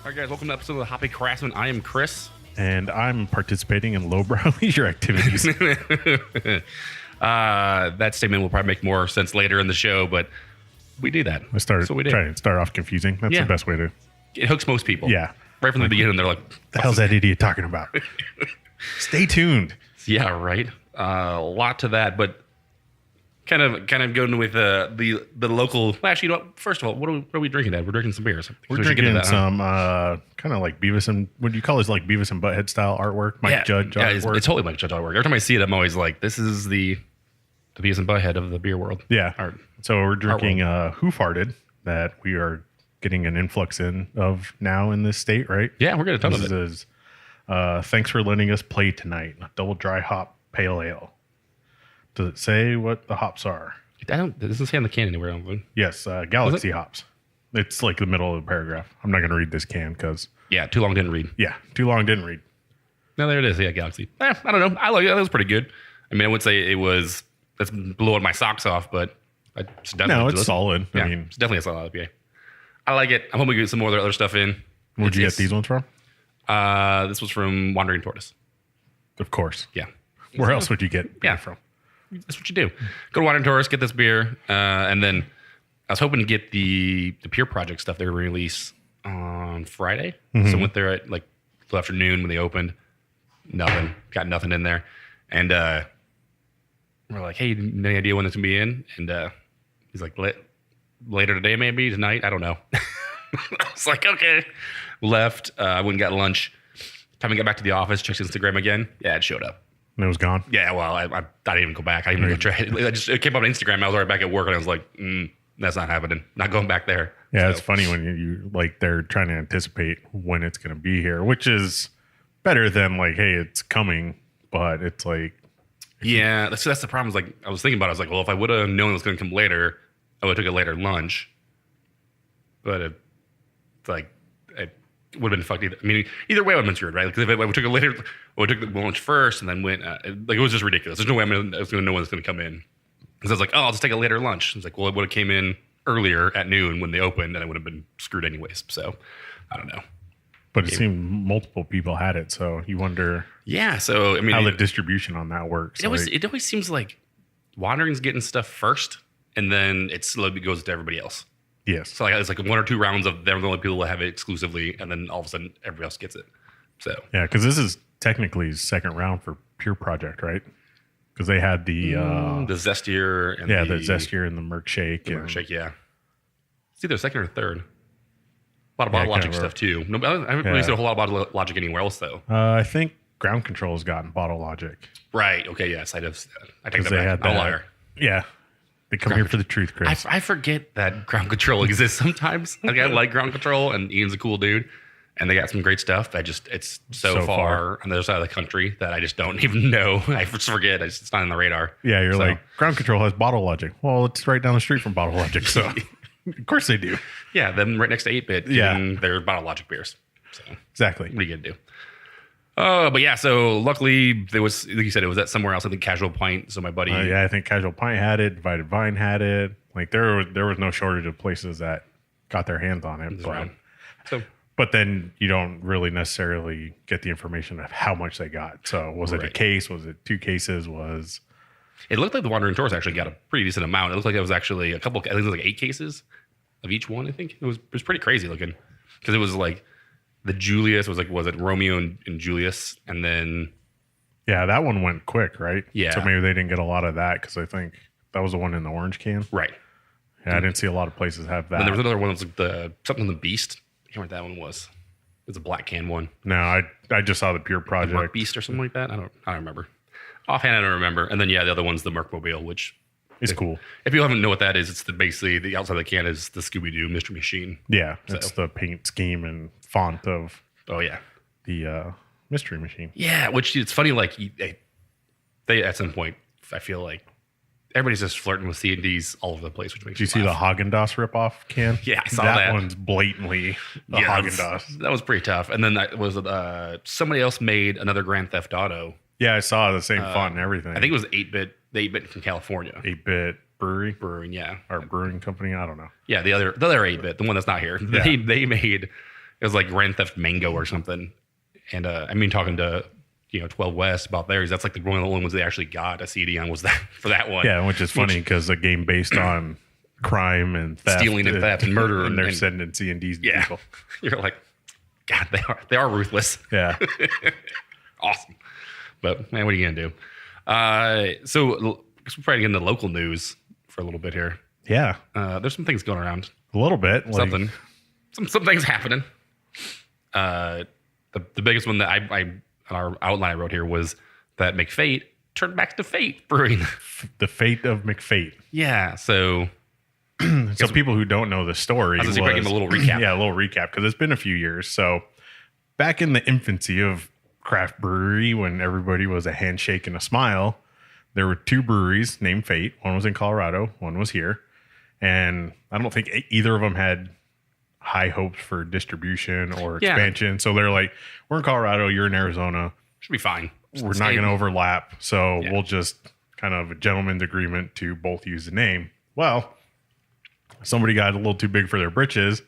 All right, guys, welcome to episode of the Hoppy Craftsmen. I am Chris. And I'm participating in lowbrow leisure activities. That statement will probably make more sense later in the show, but we do that. I started trying to start off confusing. That's the best way to. It hooks most people. Yeah. Right from the beginning, they're like, the hell's that idiot talking about? Stay tuned. Yeah, right. A lot to that, but kind of going with the local. Well, actually, you know what? First of all, what are we drinking? Dad? We're drinking some beers. We're drinking some kind of like Beavis and what do you call it? Like Beavis and Butthead style artwork. Mike Judge artwork. It's totally Mike Judge artwork. Every time I see it, I'm always like, this is the Beavis and Butthead of the beer world. Yeah. So we're drinking Who Farted that we are getting an influx of now in this state, right? Yeah, we're getting a ton of it. This is thanks for letting us play tonight. Double dry hop pale ale. Does it say what the hops are? It doesn't say on the can anywhere. Yes, Galaxy hops. It's like the middle of the paragraph. I'm not going to read this can because... Yeah, too long didn't read. Yeah, too long didn't read. No, there it is. Yeah, Galaxy. I don't know. I like it. That was pretty good. I mean, I would say that's blowing my socks off, but it's definitely... No, it's solid. Yeah, I mean... It's definitely a solid IPA. I like it. I'm hoping we get some more other stuff in. Where'd you get these ones from? This was from Wandering Tortoise. Of course. Yeah. Where else would you get beer from? That's what you do. Go to Wandering Tortoise, get this beer, and then I was hoping to get the Pure Project stuff they release on Friday. Mm-hmm. So I went there at like the afternoon when they opened. Nothing. Got nothing in there. And we're like, hey, any idea when it's going to be in? And he's like, later today, maybe tonight. I don't know. I was like, okay. Left. I went and got lunch. Time we got back to the office, checked Instagram again. Yeah, it showed up. And it was gone? Yeah, well, I didn't even go back. I didn't even try it. It came up on Instagram. I was already back at work, and I was like, that's not happening. Not going back there. Yeah, so. It's funny when you like they're trying to anticipate when it's going to be here, which is better than like, hey, it's coming, but it's like... Yeah, that's the problem. Is like I was thinking about it. I was like, well, if I would have known it was going to come later, I would have took a later lunch. But it would have been fucked either. I mean, either way, I would have been screwed, right? Because if I took a later, I took the lunch first and then went, it was just ridiculous. There's no way I was going to know when it's going to come in. Because I was like, oh, I'll just take a later lunch. I was like, well, it would have came in earlier at noon when they opened, and I would have been screwed anyways. So, I don't know. But it seemed multiple people had it, so you wonder. Yeah, so I mean, how the distribution on that works. It always seems like Wandering's getting stuff first, and then it slowly goes to everybody else. Yes. So it's like one or two rounds of they're the only people that have it exclusively, and then all of a sudden everybody else gets it. So yeah, because this is technically second round for Pure Project, right? Because they had the Zestier and the Zestier and the Milkshake. Milkshake, yeah. It's either second or third. A lot of Bottle Logic stuff too. No, I haven't really seen a whole lot of Bottle Logic anywhere else though. I think Ground Control's gotten Bottle Logic. Right. Okay. Yes, I take that back. I'm a liar. Yeah. They come here for the truth, Chris. I forget that Ground Control exists sometimes. Like, I like Ground Control, and Ian's a cool dude, and they got some great stuff. It's so far on the other side of the country that I just don't even know. I just forget. It's not on the radar. Yeah, you're like, Ground Control has Bottle Logic. Well, it's right down the street from Bottle Logic, so of course they do. Yeah, them right next to 8-Bit. Yeah, they're Bottle Logic beers. So exactly. What are you gonna do? But yeah, so luckily there was, like you said, it was at somewhere else. I think Casual Pint. So my buddy, I think Casual Pint had it. Divided Vine had it. Like there was no shortage of places that got their hands on it. But then you don't really necessarily get the information of how much they got. So was it a case? Was it 2 cases? It looked like the Wandering Tours actually got a pretty decent amount. It looked like it was actually a couple. I think it was like 8 cases of each one. I think it was pretty crazy looking because it was like. The Julius was it Romeo and Julius, and then that one went quick, right? Yeah. So maybe they didn't get a lot of that because I think that was the one in the orange can, right? Yeah, I didn't see a lot of places have that. And there was another one that was like something on the Beast. I can't remember what that one was. It was a black can one. No, I just saw the Pure Project Merc Beast or something like that. I don't remember. Offhand, I don't remember. And then the other one's the Mercmobile, which is cool. If you haven't know what that is, it's basically the outside of the can is the Scooby Doo Mystery Machine. Yeah, it's the paint scheme and font of the Mystery Machine. Yeah, which it's funny. Like they at some point, I feel like everybody's just flirting with C&Ds all over the place, which makes. Did you see the Haagen-Dazs ripoff can? Yeah, I saw that. That one's blatantly Haagen-Dazs. That was pretty tough. And then that was somebody else made another Grand Theft Auto. Yeah, I saw the same font and everything. I think it was 8-Bit. The 8-Bit from California. 8-Bit Brewing, yeah. Or brewing company, I don't know. Yeah, the other 8-Bit, the one that's not here. Yeah. They made It was like Grand Theft Mango or something. And I mean, talking to 12 West about theirs, that's like one of the only ones they actually got a CD on was that for that one. Yeah, which is funny because a game based on crime and theft, stealing and theft and murder, and they're sending C&Ds to people. You're like, God, they are ruthless. Yeah, awesome. But man, what are you gonna do? So I guess we'll probably get into local news for a little bit here. Yeah, there's some things going around. A little bit, something, some things happening. The biggest one that I our outline I wrote here was that McFate turned back to Fate Brewing. The fate of McFate. Yeah. So people who don't know the story, I was going to give a little recap. Yeah, a little recap because it's been a few years. So back in the infancy of craft brewery, when everybody was a handshake and a smile, there were two breweries named Fate. One was in Colorado, one was here, and I don't think either of them had high hopes for distribution or expansion. Yeah. So they're like, we're in Colorado, you're in Arizona. Should be fine. We're not going to overlap. So we'll just kind of a gentleman's agreement to both use the name. Well, somebody got a little too big for their britches,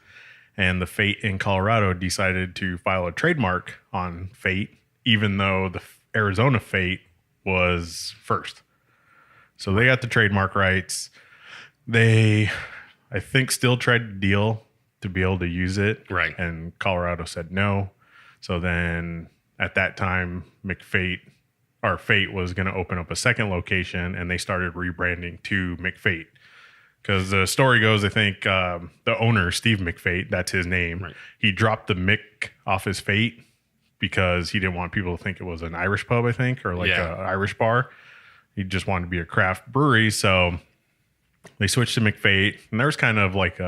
and the Fate in Colorado decided to file a trademark on Fate, even though the Arizona Fate was first. So they got the trademark rights. They, I think, still tried to deal to be able to use it. Right. And Colorado said no. So then at that time, Fate was going to open up a second location, and they started rebranding to McFate. Because the story goes, I think the owner, Steve McFate, that's his name. Right. He dropped the Mc off his Fate because he didn't want people to think it was an Irish pub, I think, or like an Irish bar. He just wanted to be a craft brewery. So they switched to McFate, and there's kind of like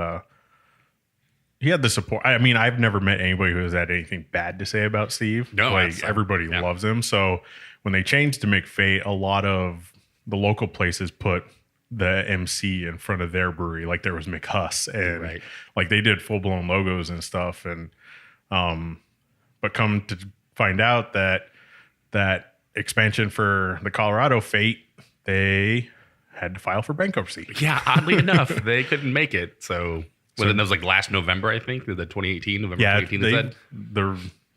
he had the support. I mean, I've never met anybody who has had anything bad to say about Steve. No, like everybody loves him. So when they changed to McFate, a lot of the local places put the MC in front of their brewery. Like there was McHuss, and like they did full blown logos and stuff. And but come to find out that expansion for the Colorado Fate, they had to file for bankruptcy. Yeah, oddly enough, they couldn't make it. So that was like last November, I think, the 2018, November 2018.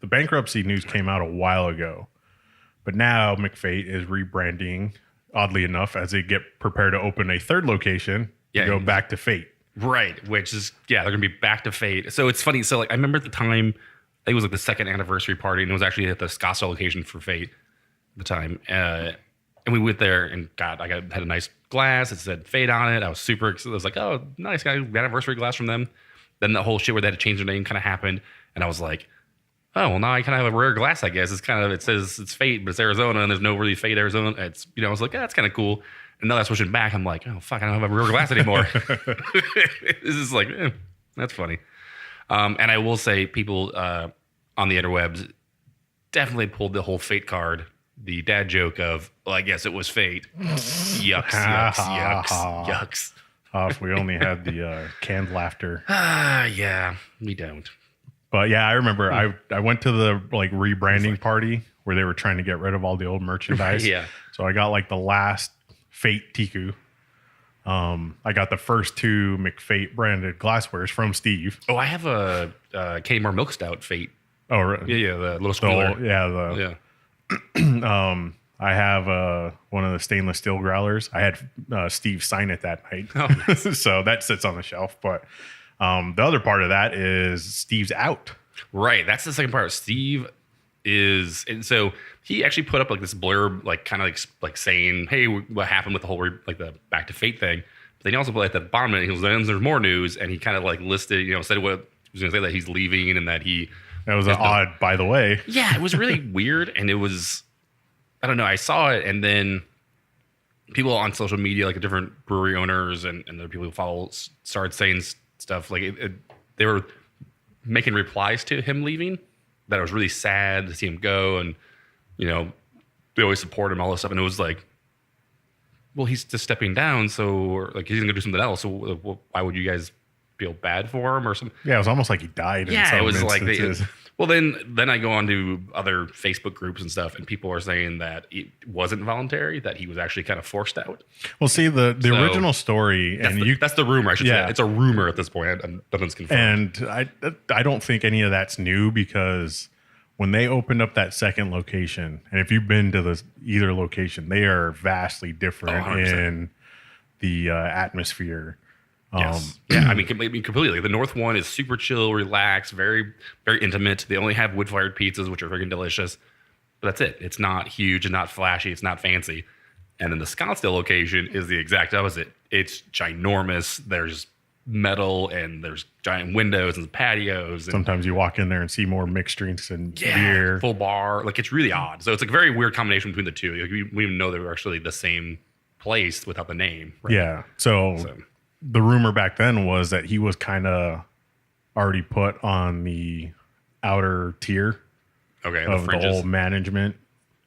The bankruptcy news came out a while ago, but now McFate is rebranding, oddly enough, as they get prepared to open a third location to go back to Fate. Right, which is, they're going to be back to Fate. So it's funny. So like I remember at the time, I think it was like the second anniversary party, and it was actually at the Scottsdale location for Fate at the time. And we went there, and God, had a nice glass. It said Fate on it. I was super excited. I was like, oh, nice, got an anniversary glass from them. Then the whole shit where they had to change their name kind of happened. And I was like, oh, well, now I kind of have a rare glass, I guess. It says it's Fate, but it's Arizona, and there's no really Fate Arizona. It's, I was like, that's kind of cool. And now that's switching back. I'm like, oh, fuck, I don't have a rare glass anymore. This is like, that's funny. And I will say people on the interwebs definitely pulled the whole Fate card. The dad joke of, well, I guess it was Fate. Yucks, yucks. If we only had the canned laughter. Yeah, we don't. But yeah, I remember I went to the like rebranding party where they were trying to get rid of all the old merchandise. Yeah. So I got like the last Fate Tiku. I got the first two McFate branded glasswares from Steve. Oh, I have a Kmart Milk Stout Fate. Oh, right. Yeah, the little squealer. I have one of the stainless steel growlers. I had Steve sign it that night. Oh, nice. So that sits on the shelf. But the other part of that is Steve's out. Right. That's the second part. Steve is, and so he actually put up like this blurb, like kind of like saying, hey, what happened with the whole like the Back to Fate thing. But then he also put at the bottom of it, he was like, there's more news, and he kind of like listed, said what he was going to say, that he's leaving and that he. That was odd, by the way. Yeah, it was really weird, and it was. I don't know. I saw it, and then people on social media, like different brewery owners and the people who follow, started saying stuff like they were making replies to him leaving. That it was really sad to see him go, and they always support him, all this stuff. And it was like, well, he's just stepping down, so like he's gonna do something else. So why would you guys feel bad for him or something? Yeah, it was almost like he died. Yeah, in some it was instances. like Well, then I go on to other Facebook groups and stuff, and people are saying that it wasn't voluntary, that he was actually kind of forced out. Well, see, the original story, that's the rumor, I should say. It's a rumor at this point. Nothing's confirmed. And I don't think any of that's new, because when they opened up that second location, and if you've been to either location, they are vastly different in the atmosphere. Yes. Yeah, I mean, completely. The North one is super chill, relaxed, very, very intimate. They only have wood-fired pizzas, which are freaking delicious. But that's it. It's not huge, it's not flashy, it's not fancy. And then the Scottsdale location is the exact opposite. It's ginormous. There's metal, and there's giant windows and patios. And sometimes you walk in there and see more mixed drinks and beer. Full bar. Like, it's really odd. So it's like a very weird combination between the two. Like, we even know they were actually the same place without the name. Right? Yeah. So the rumor back then was that he was kind of already put on the outer tier of the old management,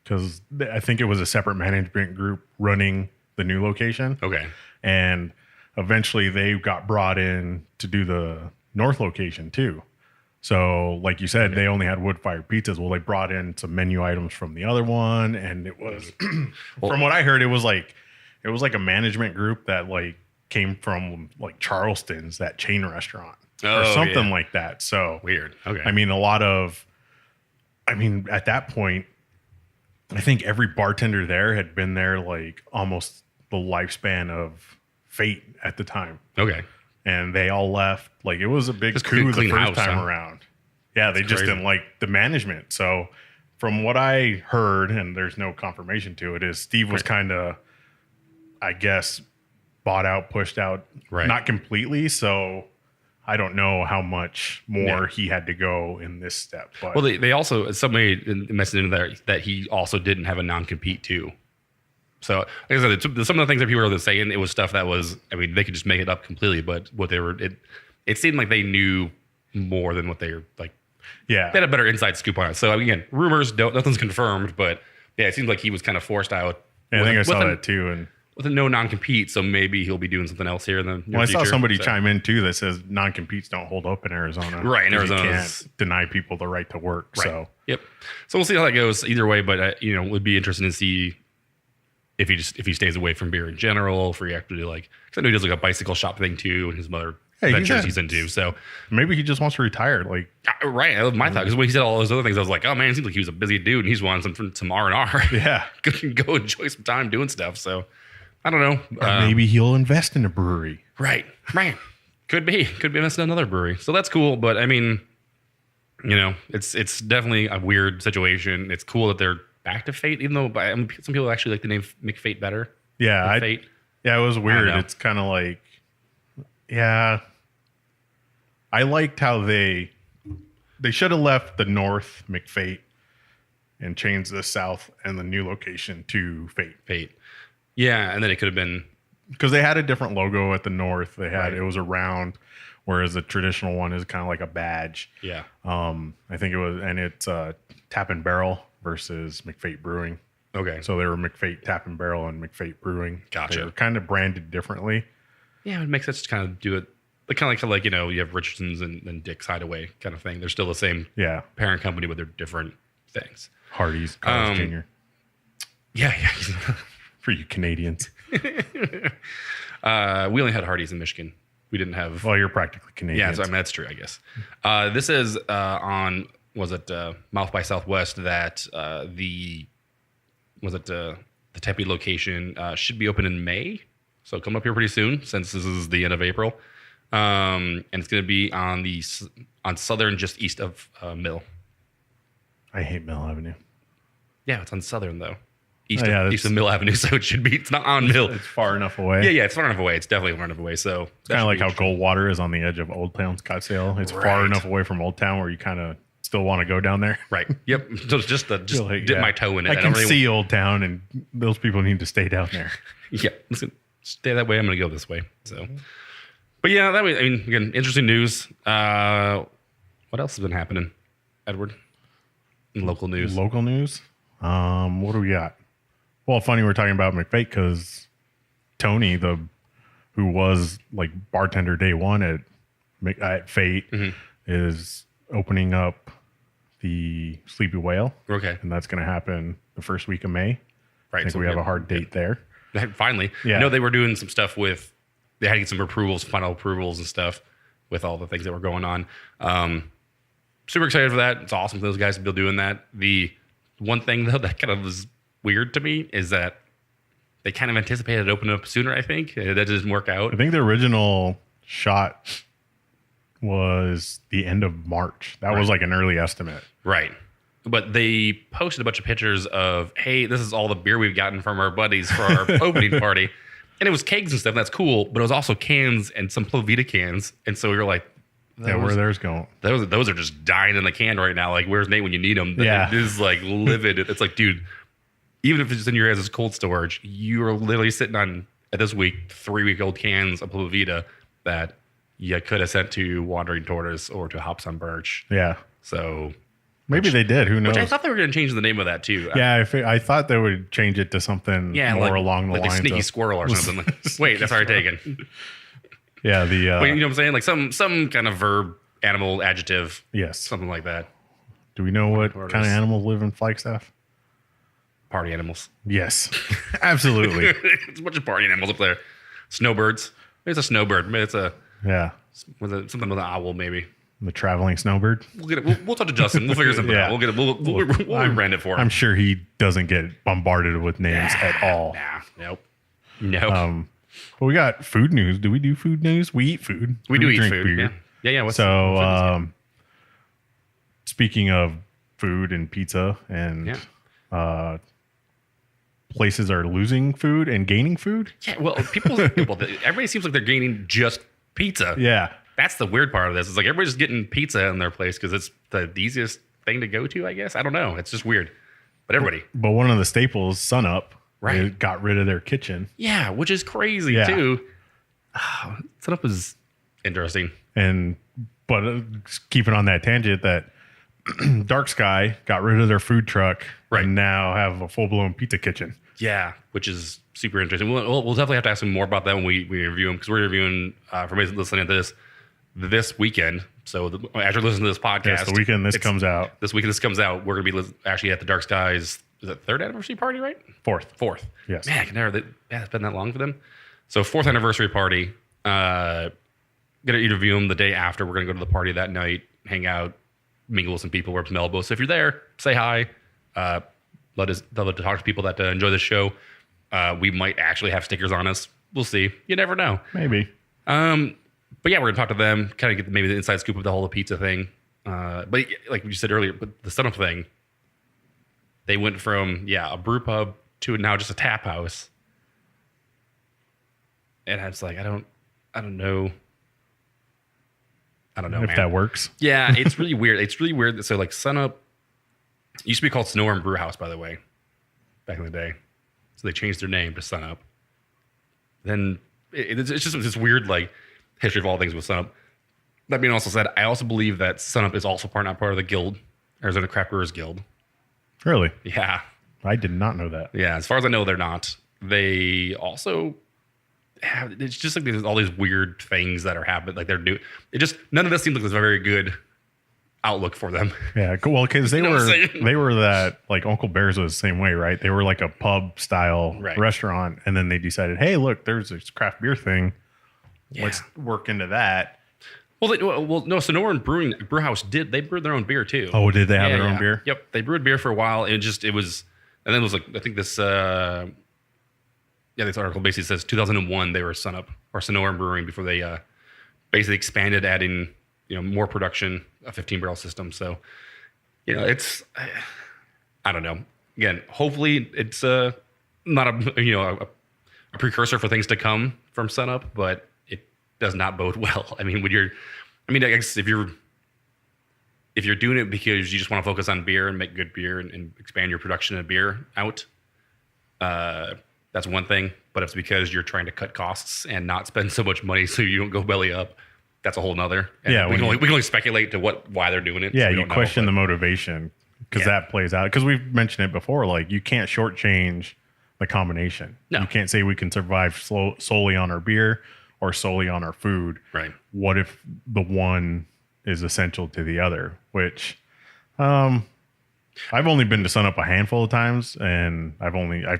because I think it was a separate management group running the new location. Okay. And eventually they got brought in to do the North location too. So like you said, they only had wood-fired pizzas. Well, they brought in some menu items from the other one, and it was from what I heard, it was like a management group that like came from like Charleston's, that chain restaurant, or something like that. So weird. Okay. I mean, at that point, I think every bartender there had been there like almost the lifespan of Fate at the time. Okay. And they all left. Like, it was a big coup the first time around. Yeah, they just didn't like the management. So from what I heard, and there's no confirmation to it, is Steve was kind of, I guess, bought out, pushed out, not completely. So I don't know how much more he had to go in this step. But well, they also, somebody mentioned in there that he also didn't have a non-compete too. So like I said, some of the things that people were saying, it was stuff that was, I mean, they could just make it up completely, but what they were, it seemed like they knew more than what they were like. Yeah. They had a better inside scoop on it. So again, rumors, nothing's confirmed, but yeah, it seems like he was kind of forced out. Yeah, I think I saw that too. And with a no non-compete, so maybe he'll be doing something else here in the near future. I saw somebody chime in too that says non-competes don't hold up in Arizona. Right, in Arizona, you can't deny people the right to work. Right. So yep. So we'll see how that goes. Either way, but it would be interesting to see if he stays away from beer in general. For you actually like, because I know he does like a bicycle shop thing too, and his mother ventures he's into. So maybe he just wants to retire. Like, right, that was my thought, because when he said all those other things, I was like, oh man, it seems like he was a busy dude, and he's wanting some R&R. Yeah, go enjoy some time doing stuff. So I don't know. Or maybe he'll invest in a brewery. Right. Could be investing in another brewery. So that's cool. But I mean, it's definitely a weird situation. It's cool that they're back to Fate, even though some people actually like the name McFate better. Yeah, Fate. Yeah, it was weird. It's kind of like, yeah, I liked how they should have left the North McFate and changed the South and the new location to Fate. Yeah, and then it could have been, because they had a different logo at the North. They had it was a round, whereas the traditional one is kind of like a badge. Yeah. I think it was, and it's Tap and Barrel versus McFate Brewing. Okay. So they were McFate Tap and Barrel and McFate Brewing. Gotcha. They were kind of branded differently. Yeah, it makes sense to kind of do it. Kind of like you have Richardson's and Dick's Hideaway kind of thing. They're still the same parent company, but they're different things. Hardee's, Carl's Jr. Yeah. For you Canadians. We only had Hardee's in Michigan. We didn't have. Well, you're practically Canadian. Yeah, so, I mean, that's true, I guess. This is on, was it Mouth by Southwest, that the Tempe location should be open in May. So coming up here pretty soon, since this is the end of April. And it's going to be on Southern, just east of Mill. I hate Mill Avenue. Yeah, it's on Southern, though. East of Mill Avenue, so it's not on Mill. It's far enough away. Yeah, it's far enough away. It's definitely far enough away. So it's kind of like how Goldwater is on the edge of Old Town Scottsdale. It's far enough away from Old Town where you kind of still want to go down there. Right. Yep. So just dip my toe in it. I can see Old Town, and those people need to stay down there. Yeah. Listen, stay that way. I'm going to go this way. So, but yeah, that way. I mean, again, interesting news. What else has been happening, Edward? In local news. Local news. What do we got? Well, funny we're talking about McFate because Tony, who was like bartender day one at Fate, is opening up the Sleepy Whale. Okay. And that's going to happen the first week of May. Right. I think we have a hard date there. Finally. Yeah. No, they were doing some stuff with, they had to get some approvals, final approvals and stuff with all the things that were going on. Super excited for that. It's awesome for those guys to be doing that. The one thing, though, that kind of was weird to me is that they kind of anticipated it opening up sooner, I think. That didn't work out. I think the original shot was the end of March. That was like an early estimate. Right. But they posted a bunch of pictures of, hey, this is all the beer we've gotten from our buddies for our opening party. And it was kegs and stuff. That's cool. But it was also cans and some Plovita cans. And so we were like, where there's going. Those are just dying in the can right now. Like, where's Nate when you need them? Yeah. It is like livid. It's like, dude, even if it's just in your guys' cold storage, you are literally sitting on, at this week, 3-week-old cans of Plovita that you could have sent to Wandering Tortoise or to Hops on Birch. Yeah. So maybe they did. Who knows? Which I thought they were going to change the name of that too. Yeah, I thought they would change it to something more along the lines Sneaky of Squirrel or something. Wait, that's already taken. Yeah, but you know what I'm saying? Like some kind of verb, animal, adjective. Yes. Something like that. Do we know what kind of animals live in Flagstaff? Party animals. Yes. Absolutely. It's a bunch of party animals up there. Snowbirds. Maybe it's a snowbird. Maybe it's a something with an owl, maybe. The traveling snowbird. We'll talk to Justin. We'll figure something out. We'll get it. We'll brand it for him. I'm sure he doesn't get bombarded with names at all. Nope. But we got food news. Do we do food news? We eat food. We do eat drink food. beer. Yeah. Speaking of food and pizza and places are losing food and gaining food. Yeah. Well, everybody seems like they're gaining just pizza. Yeah. That's the weird part of this. It's like everybody's getting pizza in their place because it's the easiest thing to go to, I guess. I don't know. It's just weird. But everybody. But one of the staples, Sunup, they got rid of their kitchen. Yeah, which is crazy too. Sunup is interesting. But keeping on that tangent, that Dark Sky got rid of their food truck and now have a full-blown pizza kitchen. Yeah, which is super interesting. We'll definitely have to ask him more about that when we review him, because we're reviewing, for everybody listening to this weekend. So after listening to this podcast, the weekend this comes out, we're going to be actually at the Dark Skies. Is it third anniversary party, right? Fourth. Yes. Man, it's been that long for them. So fourth anniversary party. Going to interview them the day after. We're going to go to the party that night, hang out, mingle with some people, rub some elbows. So if you're there, say hi. Love to talk to people that enjoy the show. We might actually have stickers on us. We'll see. You never know. Maybe. But yeah, we're gonna talk to them, kind of get maybe the inside scoop of the whole pizza thing. But like you said earlier, but the Sunup thing, they went from a brew pub to now just a tap house. And I was like, I don't know. I don't know if that works. Yeah, it's really weird. It's really weird. So like Sunup used to be called Snowworm Brew House, by the way, back in the day. So they changed their name to Sunup. Then it's just this weird like history of all things with Sunup. That being also said, I also believe that Sunup is also not part of the guild, Arizona Craft Brewers Guild. Really? Yeah. I did not know that. Yeah, as far as I know, they're not. They also have, it's just like there's all these weird things that are happening. Like they're doing, none of this seems like there's a very good outlook for them. Yeah, well, because they were that, like Uncle Bear's was the same way, right? They were like a pub style restaurant, and then they decided, hey, look, there's this craft beer thing. Yeah. Let's work into that. No, Sonoran Brew House they brewed their own beer too. Oh, did they have their own beer? Yep, they brewed beer for a while. It was, and then it was like, I think this, this article basically says 2001 they were Sunup or Sonoran Brewing before they basically expanded, adding more production, a 15-barrel system. So, it's, I don't know. Again, hopefully it's not a precursor for things to come from Sunup, but it does not bode well. I mean, I guess if you're doing it because you just want to focus on beer and make good beer and expand your production of beer out, that's one thing. But if it's because you're trying to cut costs and not spend so much money so you don't go belly up, that's a whole nother. And we can only speculate to why they're doing it. Yeah, so you question the motivation because that plays out. Because we've mentioned it before, like you can't shortchange the combination. No. You can't say we can survive solely on our beer or solely on our food. Right. What if the one is essential to the other? Which I've only been to Sun Up a handful of times, and I've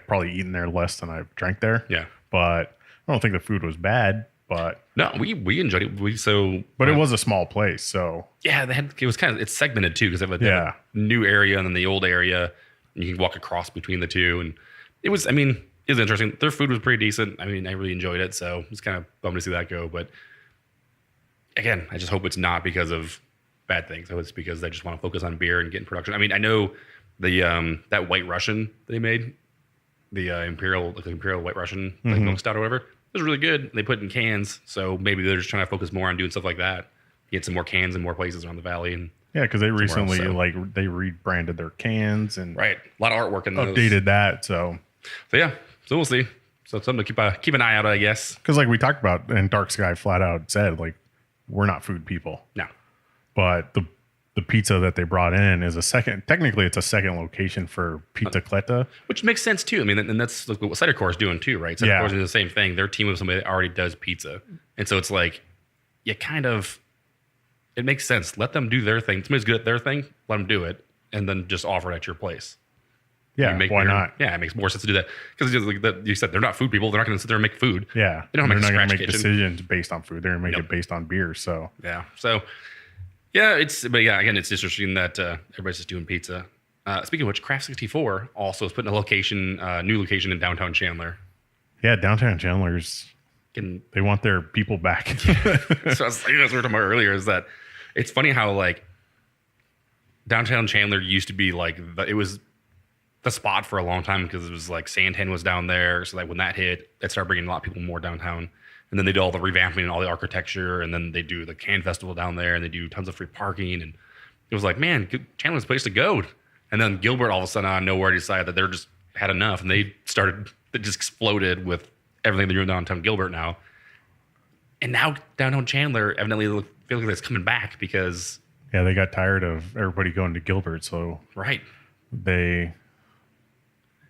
probably eaten there less than I've drank there. Yeah. But I don't think the food was bad, but no, we enjoyed it. But it was a small place, so yeah, it's segmented too, because they have a new area and then the old area, and you can walk across between the two, and it was interesting. Their food was pretty decent. I mean, I really enjoyed it, so it's kind of bummed to see that go. But again, I just hope it's not because of bad things. I hope it's because they just want to focus on beer and getting production. I mean, I know the that White Russian they made, the Imperial White Russian like milk stout or whatever, it was really good. They put it in cans, so maybe they're just trying to focus more on doing stuff like that. Get some more cans in more places around the valley. And yeah, because they recently they rebranded their cans and right, a lot of artwork in those. Updated that, so yeah, so we'll see. So it's something to keep an eye out, I guess. Because like we talked about, and Dark Sky flat out said, like, we're not food people. No. But the pizza that they brought in is technically it's a second location for Pizza Cletta. Which makes sense too. I mean, and that's like what Cider Core is doing too, right? Cider Core is doing the same thing. Their team with somebody that already does pizza. And so it's like, it makes sense. Let them do their thing. Somebody's good at their thing, let them do it, and then just offer it at your place. Yeah, why not? Yeah, it makes more sense to do that. Because like you said, they're not food people. They're not going to sit there and make food. Yeah. They're not going to make decisions based on food. They're going to make it based on beer. So yeah. So yeah, again, it's interesting that everybody's just doing pizza. Speaking of which, Craft 64 also is putting a new location in downtown Chandler. Yeah, downtown Chandler's they want their people back. So that's what we were talking about earlier, is that it's funny how like downtown Chandler used to be like it was the spot for a long time, because it was like Santan was down there. So like when that hit, that started bringing a lot of people more downtown. And then they do all the revamping and all the architecture, and then they do the Can Festival down there, and they do tons of free parking. And it was like, man, Chandler's a place to go. And then Gilbert all of a sudden out of nowhere decided that they're just had enough, and it just exploded with everything they're doing downtown Gilbert now. And now downtown Chandler evidently feels like it's coming back because they got tired of everybody going to Gilbert, so right, they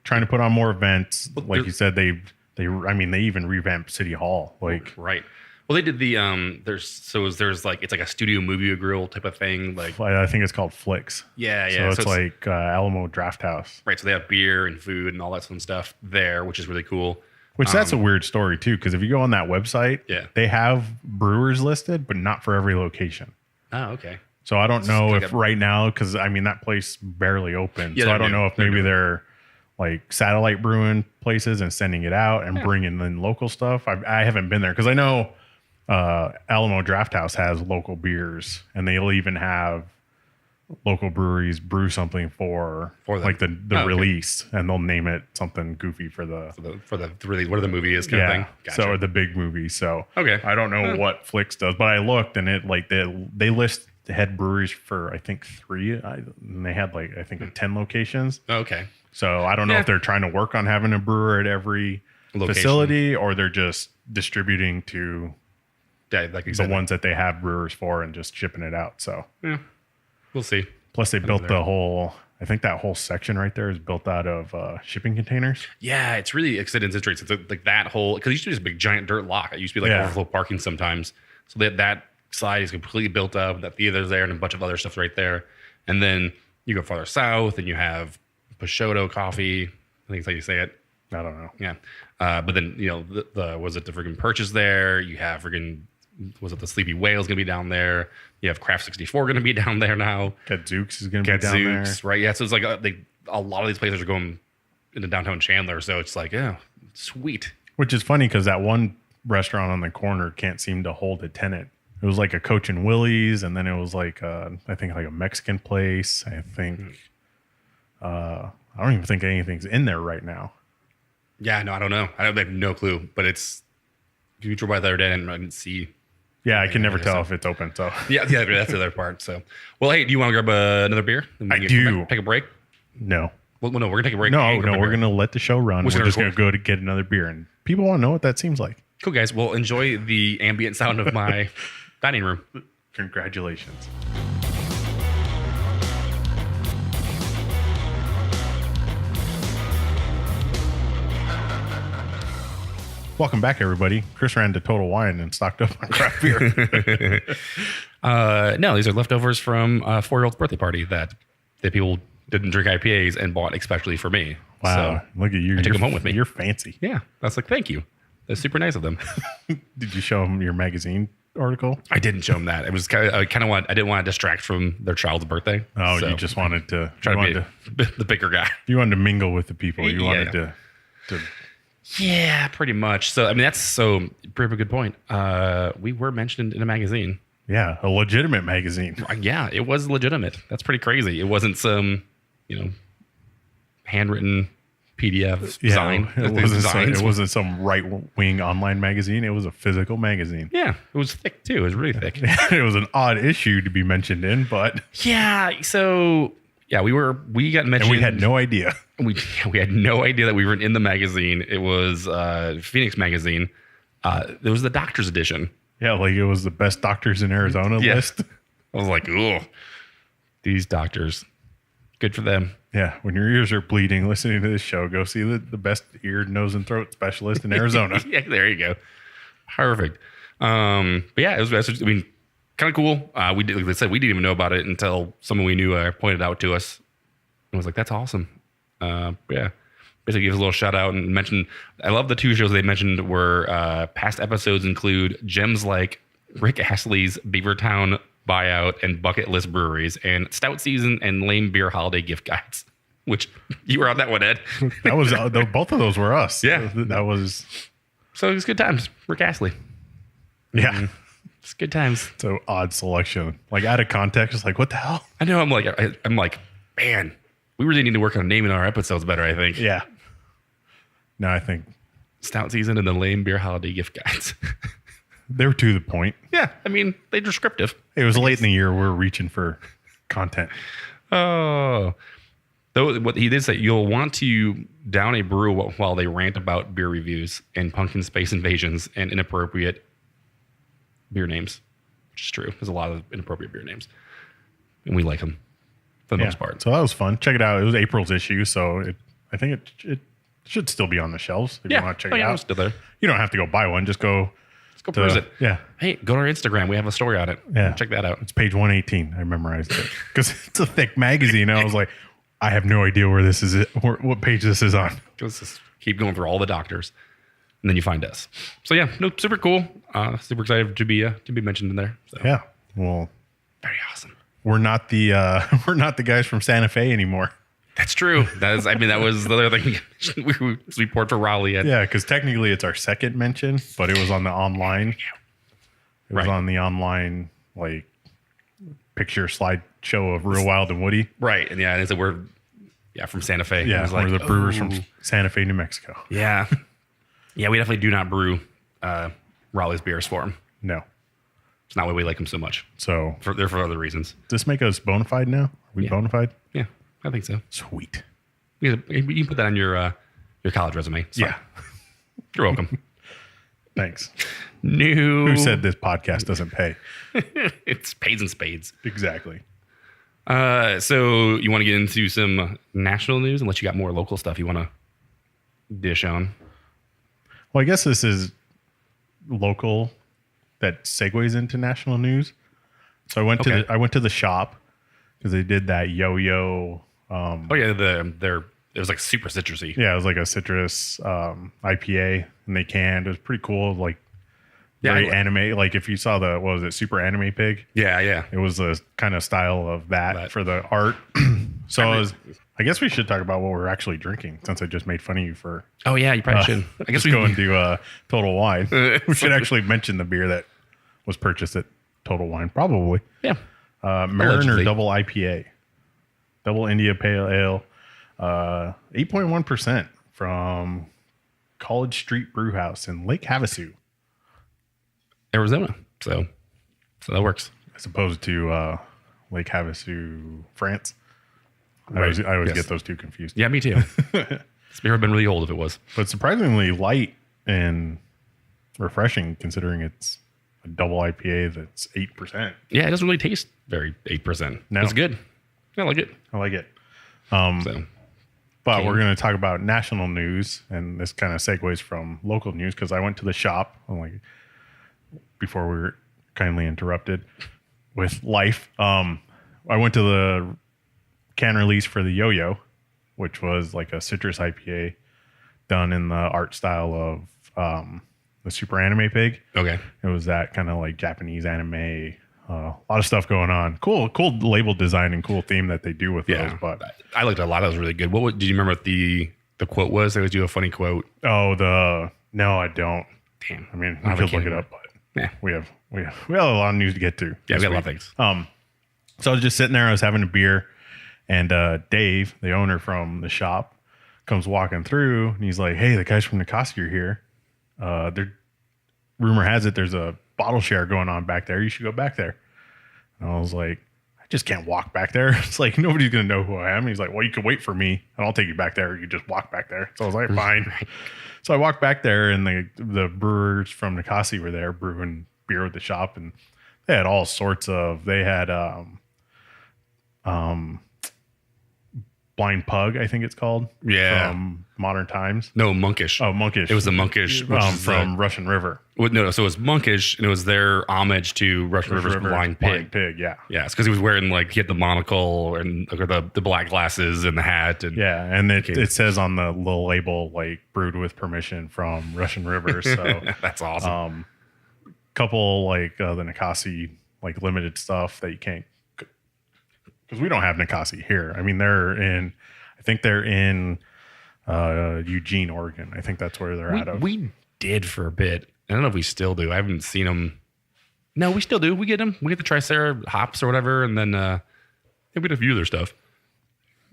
trying to put on more events. Like you said, they even revamped City Hall. Like right. Well, they did the there's like it's like a studio movie grill type of thing. Like I think it's called Flicks. Yeah. So it's like Alamo Draft House. Right. So they have beer and food and all that fun stuff there, which is really cool. Which that's a weird story too, because if you go on that website, they have brewers listed, but not for every location. Oh, okay. So I don't know if right now, because I mean that place barely opened. Yeah, so I don't know if maybe they're like satellite brewing places and sending it out and bringing in local stuff. I haven't been there because I know Alamo Draft House has local beers, and they'll even have local breweries brew something for like the release, and they'll name it something goofy for the really what the movie is kind of thing. Gotcha. So the big movie. So okay, I don't know what Flicks does, but I looked, and it like they list the head breweries for I think 3, and they had like I think 10 locations. Okay. So I don't know if they're trying to work on having a brewer at every facility, or they're just distributing to like the ones that they have brewers for and just shipping it out. So yeah, we'll see. Plus they built the whole, I think that whole section right there is built out of shipping containers. Yeah, it's really exciting. It's like that whole, because it used to be this big giant dirt lot. It used to be like overflow parking sometimes. So that side is completely built up. That theater's there and a bunch of other stuff right there. And then you go farther south and you have Peixoto Coffee. I think that's how you say it. I don't know. Yeah. But then, was it the friggin' Purchase there? You have was it the Sleepy Whale's going to be down there? You have Craft 64 going to be down there now. Gadzooks is going to be down there. Right. Yeah. So it's like a lot of these places are going into downtown Chandler. So it's like, yeah, sweet. Which is funny because that one restaurant on the corner can't seem to hold a tenant. It was like a Coach and Willie's, and then it was like I think like a Mexican place. I think I don't even think anything's in there right now. Yeah, no, I don't know. I have no clue. But you drove by the other day and I didn't see. Yeah, I can never tell if it's open. So yeah, that's the other part. So, well, hey, do you want to grab another beer? I do. Take a break? No. Well, no, we're gonna take a break. No, we're gonna let the show run. We're just gonna go to get another beer, and people want to know what that seems like. Cool, guys. Well, enjoy the ambient sound of my dining room. Congratulations. Welcome back, everybody. Chris ran to Total Wine and stocked up on craft beer. No, these are leftovers from a 4-year-old's birthday party that that people didn't drink IPAs and bought especially for me. Wow. So Look at you. I took them home with me. You're fancy. Yeah. I was like, thank you. That's super nice of them. Did you show them your magazine article? I didn't show them that. It was I didn't want to distract from their child's birthday. Oh, so you just wanted to try to be the bigger guy. You wanted to mingle with the people. You wanted to. Yeah, pretty much. So, I mean, that's pretty good point. We were mentioned in a magazine. Yeah, a legitimate magazine. Yeah, it was legitimate. That's pretty crazy. It wasn't some, handwritten PDF design. It wasn't some right-wing online magazine. It was a physical magazine. Yeah, it was thick too. It was really thick. It was an odd issue to be mentioned in, but yeah. So yeah, we got mentioned, and we had no idea. We had no idea that we were in the magazine. It was Phoenix magazine. It was the doctor's edition. Yeah, like it was the best doctors in Arizona list. I was like, oh, these doctors, good for them. Yeah, when your ears are bleeding, listening to this show, go see the best ear, nose, and throat specialist in Arizona. Yeah, there you go. Perfect. But yeah, it was. I mean, kind of cool. We did, like I said, we didn't even know about it until someone we knew pointed out to us, and was like, "That's awesome." Yeah, basically give us a little shout out and mention. I love the two shows they mentioned were past episodes include gems like Rick Astley's Beavertown buyout and bucket list breweries and stout season and lame beer holiday gift guides, which you were on that one, Ed. That was both of those were us. Yeah, that was. So it was good times. Rick Astley. Yeah. It's good times. So odd selection. Like out of context, it's like, what the hell? I know. I'm like, man, we really need to work on naming our episodes better, I think. Yeah. No, I think stout season and the lame beer holiday gift guides. They were to the point. Yeah. I mean, they're descriptive. It was late in the year. We're reaching for content. Oh. Though what he did say, you'll want to down a brew while they rant about beer reviews and pumpkin space invasions and inappropriate beer names, which is true. There's a lot of inappropriate beer names, and we like them for the most part. So that was fun. Check it out. It was April's issue, so I think it should still be on the shelves if you want to check it out. It's still there. You don't have to go buy one. Just go. Let's go peruse it. Yeah. Hey, go to our Instagram. We have a story on it. Yeah. Check that out. It's page 118. I memorized it because it's a thick magazine. And I was like, I have no idea where this is. What page this is on. Let's just keep going through all the doctors, and then you find us. So yeah, no, super cool. Super excited to be mentioned in there. So. Yeah. Well, very awesome. We're not the guys from Santa Fe anymore. That's true. That was the other thing we poured for Raleigh. Yeah, because technically it's our second mention, but it was on the online. It was on the online like picture slideshow of Real Wild and Woody. Right, and yeah, we're from Santa Fe. Yeah, we're the brewers from Santa Fe, New Mexico. Yeah, yeah, we definitely do not brew Raleigh's beers for them. No, it's not why we like them so much. So they're for other reasons. Does this make us bona fide now? Are we bona fide? Yeah, I think so. Sweet. You can put that on your college resume. Yeah, you're welcome. Thanks. Who said this podcast doesn't pay? It's pays and spades. Exactly. So you want to get into some national news, unless you got more local stuff you want to dish on? Well, I guess this is local that segues into national news. So I went to the shop because they did that yo-yo. It was like super citrusy. Yeah, it was like a citrus IPA, and they canned. It was pretty cool. Like very anime. Like if you saw what was it, Super Anime Pig? Yeah, yeah. It was the kind of style of that for the art. So I guess we should talk about what we're actually drinking, since I just made fun of you for. Oh yeah, you probably should. I guess we go into Total Wine. We should actually mention the beer that was purchased at Total Wine, probably. Yeah. Mariner Double IPA, Double India Pale Ale, 8.1% from College Street Brewhouse in Lake Havasu, Arizona. So that works. As opposed to Lake Havasu, France. Right. I always get those two confused. Yeah, me too. This beer would have been really old if it was. But surprisingly light and refreshing, considering it's a double IPA that's 8%. Yeah, it doesn't really taste very 8%. No. It's good. I like it. But we're going to talk about national news, and this kind of segues from local news because I went to the shop before we were kindly interrupted with life. I went to the can release for the Yo-Yo, which was like a citrus IPA done in the art style of the Super Anime Pig. Okay. It was that kind of like Japanese anime, a lot of stuff going on. Cool label design and cool theme that they do with those. But I looked at a lot. That was really good. Did you remember what the quote was? They always do a funny quote. Oh, no, I don't. Damn. I mean, we could look it up, but yeah, we have a lot of news to get to. Yeah, we got a lot of things. So I was just sitting there. I was having a beer, and Dave, the owner from the shop, comes walking through, and he's like, "Hey, the guys from Nakasi are here. Rumor has it there's a bottle share going on back there. You should go back there." And I was like, "I just can't walk back there. It's like nobody's gonna know who I am." And he's like, "Well, you can wait for me, and I'll take you back there. You just walk back there." So I was like, "Fine." So I walked back there, and the brewers from Nakasi were there brewing beer at the shop, and they had all sorts of. They had Blind Pug, I think it's called. Yeah. From Modern Times. No, Monkish. Oh, Monkish. It was the Monkish. From Russian River. No, so it was Monkish, and it was their homage to Russian River's Blind Pig. Blind Pig, yeah. Yeah, it's because he was wearing, like, he had the monocle and the black glasses and the hat. And yeah, and it says on the little label, like, brewed with permission from Russian River. So that's awesome. Couple, like, the Nakasi, like, limited stuff that you can't, because we don't have Nakasi here. I mean, I think they're in Eugene, Oregon. I think that's where they're out of. We did for a bit. I don't know if we still do. I haven't seen them. No, we still do. We get them. We get the Tricera hops or whatever, and then we get a few of their stuff.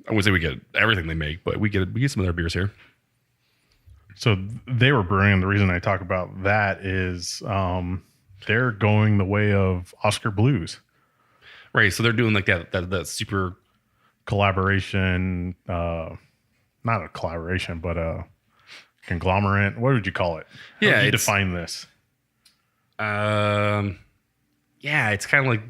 I wouldn't say we get everything they make, but we get some of their beers here. So they were brewing. The reason I talk about that is they're going the way of Oscar Blues. Right, so they're doing like that super collaboration, not a collaboration, but a conglomerate. What would you call it? How would you define this? Yeah, it's kind of like,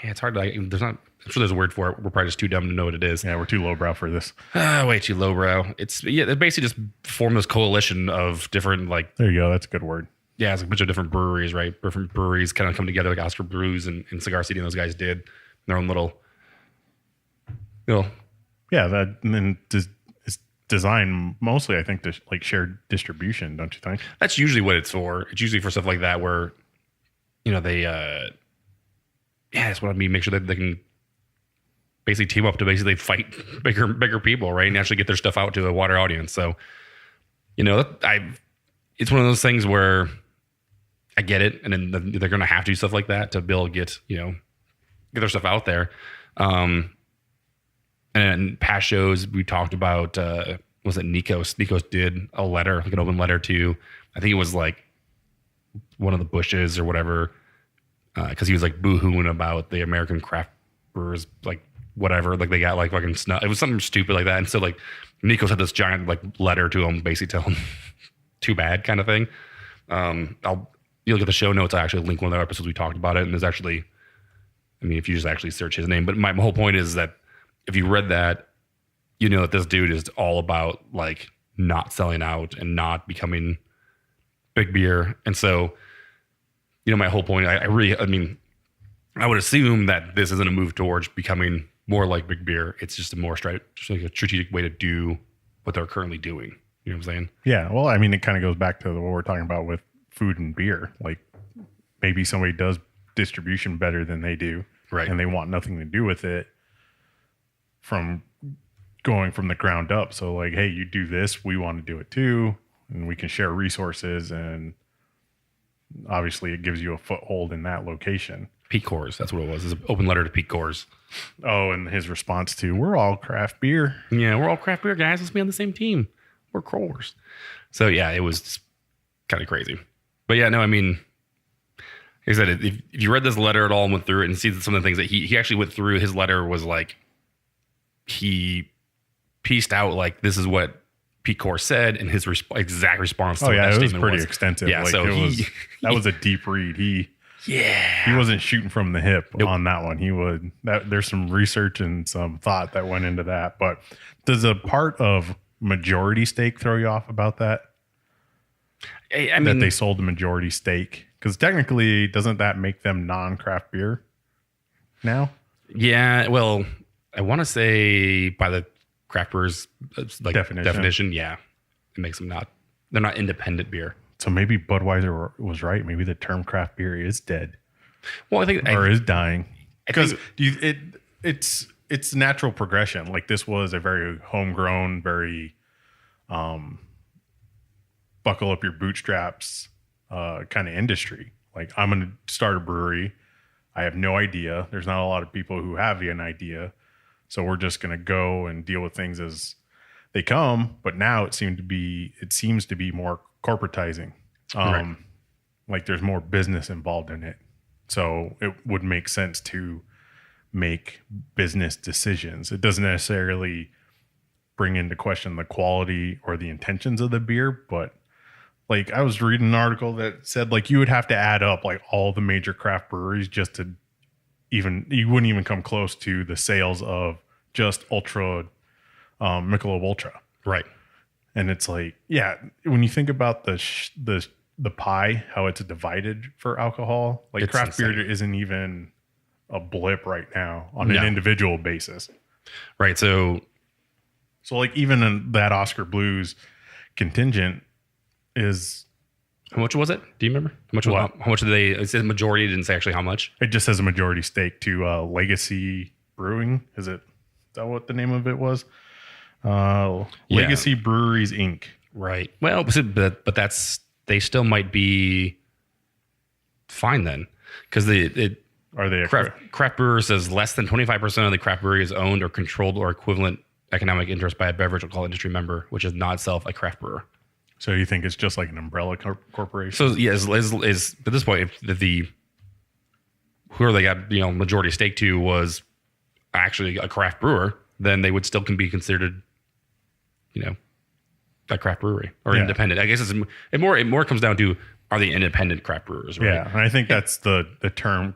it's hard to, like, I'm sure there's a word for it. We're probably just too dumb to know what it is. Yeah, we're too lowbrow for this. Way too lowbrow. They basically just form this coalition of different, like. There you go. That's a good word. Yeah, it's like a bunch of different breweries, right? Different breweries kind of come together, like Oscar Brews and Cigar City and those guys did. Their own little, yeah, that, and then it's designed mostly, I think, to like shared distribution, don't you think? That's usually what it's for. It's usually for stuff like that where, they, that's what I mean. Make sure that they can basically team up to basically fight bigger people, right, and actually get their stuff out to a wider audience. So, it's one of those things where I get it, and then they're going to have to do stuff like that to get their stuff out there. And past shows we talked about, was it Nikos? Nikos did a letter, like an open letter to, I think it was like one of the Bushes or whatever, because he was like boo-hooing about the American craft brewers, like whatever, like they got like fucking snuff. It was something stupid like that. And so like Nikos had this giant like letter to him, basically telling him too bad kind of thing. You look at the show notes, I actually link one of the episodes we talked about it, and there's actually, I mean, if you just actually search his name, but my whole point is that if you read that, that this dude is all about like not selling out and not becoming big beer. And so, my whole point, I would assume that this isn't a move towards becoming more like big beer. It's just just like a strategic way to do what they're currently doing. You know what I'm saying? Yeah. Well, I mean, it kind of goes back to what we're talking about with food and beer. Like maybe somebody does distribution better than they do. Right. And they want nothing to do with it from going from the ground up. So like, hey, you do this, we want to do it too. And we can share resources. And obviously it gives you a foothold in that location. Pete Coors, that's what it was. It's an open letter to Pete Coors. Oh, and his response to, we're all craft beer. Yeah, we're all craft beer guys. Let's be on the same team. We're Coors. So yeah, it was kind of crazy. But yeah, no, I mean, like I said, if you read this letter at all and went through it and see some of the things that he actually went through, his letter was like, he pieced out like, this is what Pete Coors said and his exact response to that it was statement pretty extensive. Yeah, like so that was a deep read. He wasn't shooting from the hip on that one. There's some research and some thought that went into that. But does a part of majority stake throw you off about that? I mean, that they sold the majority stake, because technically, doesn't that make them non-craft beer now? Yeah, well, I want to say by the craft brewers like definition, yeah, it makes them not. They're not independent beer. So maybe Budweiser was right. Maybe the term craft beer is dead. Well, I think is dying because it's natural progression. Like this was a very homegrown, very buckle up your bootstraps kind of industry. Like I'm going to start a brewery. I have no idea. There's not a lot of people who have an idea. So we're just going to go and deal with things as they come. But now it seems to be more corporatizing. Right. Like there's more business involved in it. So it would make sense to make business decisions. It doesn't necessarily bring into question the quality or the intentions of the beer, but like I was reading an article that said like you would have to add up like all the major craft breweries just to you wouldn't even come close to the sales of just Michelob Ultra. Right. And it's like, yeah, when you think about the pie, how it's divided for alcohol, like it's craft beer isn't even a blip right now on an individual basis. Right. So like even in that Oscar Blues contingent is. How much was it? Do you remember? How much did they? It said majority. It didn't say actually how much. It just says a majority stake to Legacy Brewing. Is that what the name of it was? Legacy Breweries Inc. Right. Well, but they still might be fine then, because are they craft brewer says less than 25% of the craft brewery is owned or controlled or equivalent economic interest by a beverage alcohol industry member, which is not itself a craft brewer. So you think it's just like an umbrella corporation? So yeah, is at this point, if whoever they got majority stake to was actually a craft brewer, then they would still be considered, a craft brewery or independent. I guess it more comes down to, are they independent craft brewers? Right? Yeah, and I think that's the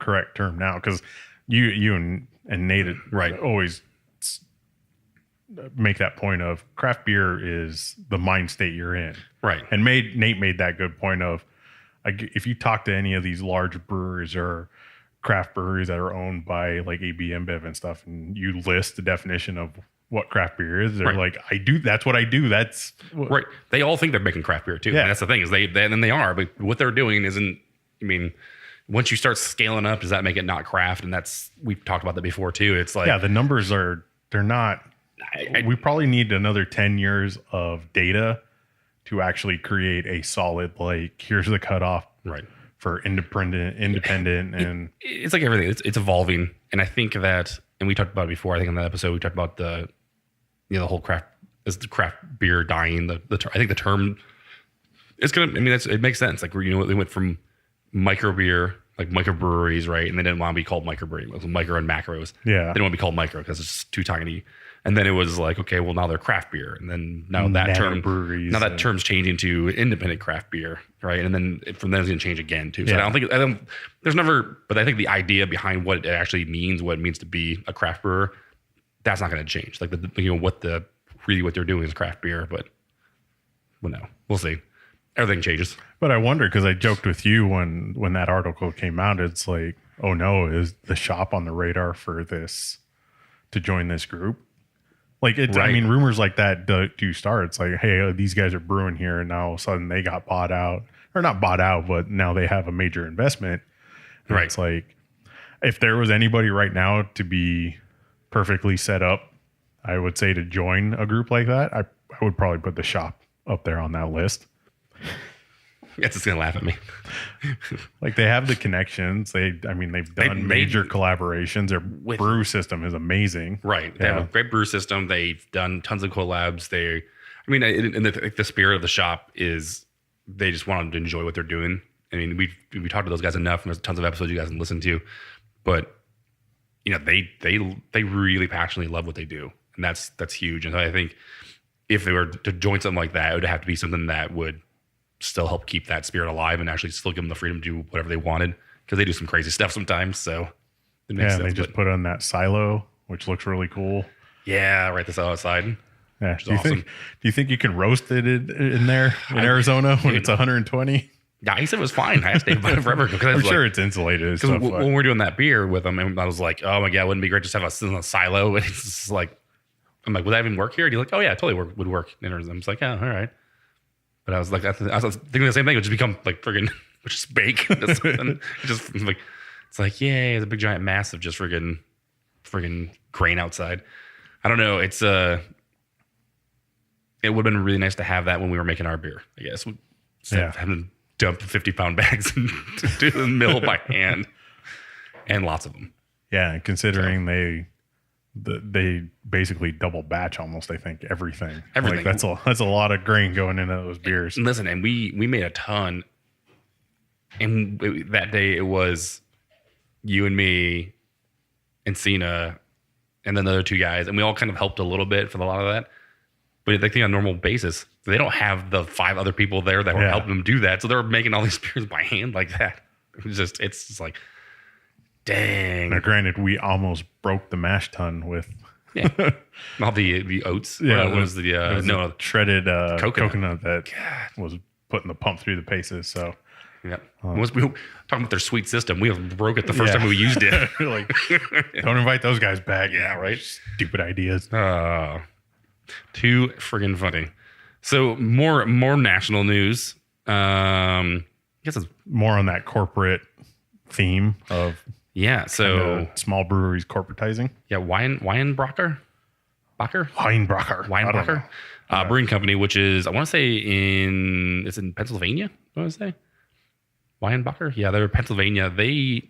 correct term now, because you and Nate always make that point of craft beer is the mind state you're in. Right. And Nate made that good point of, if you talk to any of these large brewers or craft breweries that are owned by like AB InBev and stuff, and you list the definition of what craft beer is, they're like, that's what I do. That's right. They all think they're making craft beer too. Yeah. And that's the thing, is they are, but what they're doing isn't, once you start scaling up, does that make it not craft? And we've talked about that before too. It's like, the numbers they're not, we probably need another 10 years of data to actually create a solid, like, here's the cutoff for independent and it's like everything. It's evolving. And I think that, and we talked about it before, I think on that episode, we talked about the whole craft beer dying. I think the term it's going to, it makes sense. Like, they went from micro beer, like microbreweries, right? And they didn't want to be called microbrewery. It was micro and macros. Yeah. They didn't want to be called micro because it's too tiny. And then it was like, okay, well, now they're craft beer. And then now that term's changing to independent craft beer, right? And then from then it's going to change again too. So I think the idea behind what it actually means, what it means to be a craft brewer, that's not going to change. Like what they're doing is craft beer, but no, we'll see. Everything changes. But I wonder, because I joked with you when that article came out, it's like, oh no, is the shop on the radar for this to join this group? Like, rumors like that do start. It's like, hey, these guys are brewing here, and now all of a sudden they got bought out, or not bought out, but now they have a major investment. And it's like, if there was anybody right now to be perfectly set up, I would say to join a group like that, I would probably put the shop up there on that list. It's just gonna laugh at me. Like, they have the connections. They've done major collaborations. Their brew system is amazing. Right. They have a great brew system. They've done tons of collabs. The spirit of the shop is they just want them to enjoy what they're doing. We talked to those guys enough, and there's tons of episodes you guys can listen to. But they really passionately love what they do, and that's huge. And so I think if they were to join something like that, it would have to be something that would still help keep that spirit alive and actually still give them the freedom to do whatever they wanted, because they do some crazy stuff sometimes. So it makes sense. They just put on that silo, which looks really cool. Yeah, right. The silo outside. Yeah. Do you think you can roast it in there in Arizona when it's 120? Yeah, he said it was fine. I asked Dave about it forever because I'm sure it's insulated. Because when we're doing that beer with him, and I was like, "Oh my god, wouldn't it be great just to have a silo?" And he's just like, "I'm like, would that even work here?" And he's like, "Oh yeah, it totally would work." And I was like, "Yeah, all right." But I was like, I was thinking the same thing. It would just become like friggin' just bake. Just like it's like, yay, it's a big giant mass of just friggin' grain outside. I don't know. It's it would have been really nice to have that when we were making our beer, I guess. Instead of having to dump 50-pound bags into the mill by hand, and lots of them. Yeah, and considering they basically double batch almost, I think everything. Like that's a lot of grain going into those beers. Listen, and we made a ton. And that day it was you and me and Cena and then the other two guys, and we all kind of helped a little bit for a lot of that. But I think on a normal basis, they don't have the 5 other people there that were helping them do that. So they're making all these beers by hand like that. It's just like, dang. Now, granted, we almost broke the mash tun with all the oats. Yeah, it was the shredded coconut that was putting the pump through the paces. So yeah, we were talking about their sweet system. We broke it the first time we used it. Like, don't invite those guys back. Yeah, right. Stupid ideas. Too friggin' funny. So more national news. I guess it's more on that corporate theme of so small breweries corporatizing. Yeah, Weinbracher? Weinbracher. Brewing company, which is, I want to say it's in Pennsylvania, I want to say. Weinbracher? Yeah, they're Pennsylvania. They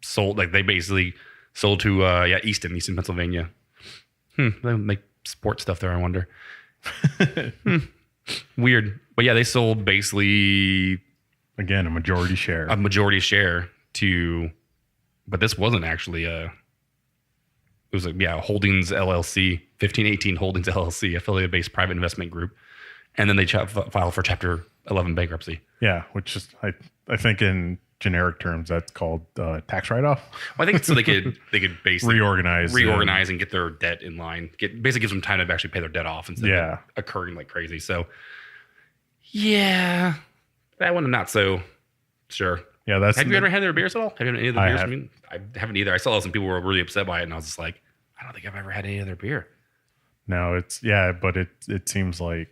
basically sold to Easton, Pennsylvania. They make sports stuff there, I wonder. Weird. But yeah, they sold basically again a majority share to, but this wasn't actually it was Holdings LLC, 1518 Holdings LLC, affiliate-based private investment group, and then they filed for Chapter 11 bankruptcy. Yeah, which is I think in generic terms that's called tax write-off. Well, I think it's so they could basically reorganize and get their debt in line. Basically gives them time to actually pay their debt off instead of occurring like crazy. So yeah, that one I'm not so sure. Yeah, have you ever had their beers at all? Have you had any of the beers? I haven't either. I saw some people were really upset by it, and I was just like, I don't think I've ever had any of their beer. No, but it seems like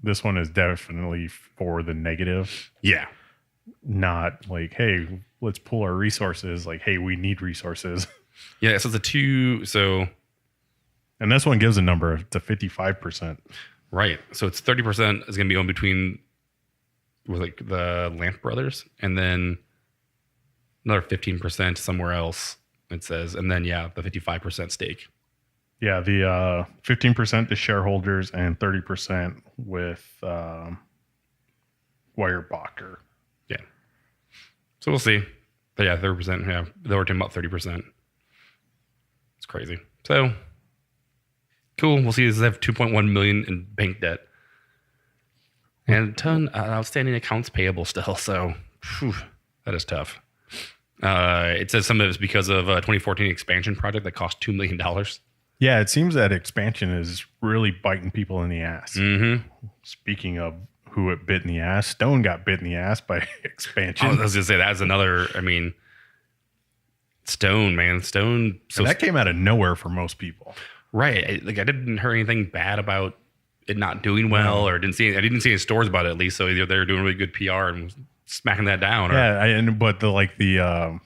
this one is definitely for the negative. Yeah. Not like, hey, let's pull our resources. Like, hey, we need resources. Yeah, so it's and this one gives a number to 55%. Right. So it's 30% is going to be owned between the Lamp brothers, and then another 15% somewhere else, it says, and then the 55% stake. Yeah, the 15% to shareholders and 30% with Weyerbacher. Yeah. So we'll see. But 30%. Yeah, they were talking about 30%. It's crazy. So cool. We'll see. They have $2.1 million in bank debt and a ton outstanding accounts payable still. So that is tough. It says some of it is because of a 2014 expansion project that cost $2 million. Yeah, it seems that expansion is really biting people in the ass. Mm-hmm. Speaking of who it bit in the ass, Stone got bit in the ass by expansion. I was going to say, that's another, Stone, man. Stone. So that came out of nowhere for most people. Right. I didn't hear anything bad about it not doing well, or I didn't see any stores about it at least. So either they were doing really good PR and smacking that down. But the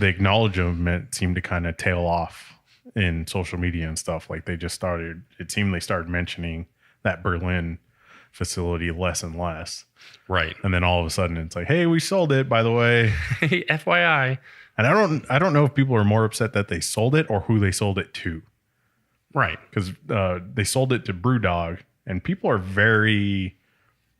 acknowledgement seemed to kind of tail off in social media and stuff. Like they started mentioning that Berlin facility less and less. Right. And then all of a sudden it's like, hey, we sold it, by the way. FYI. And I don't know if people are more upset that they sold it or who they sold it to. Right. Because they sold it to Brewdog, and people are very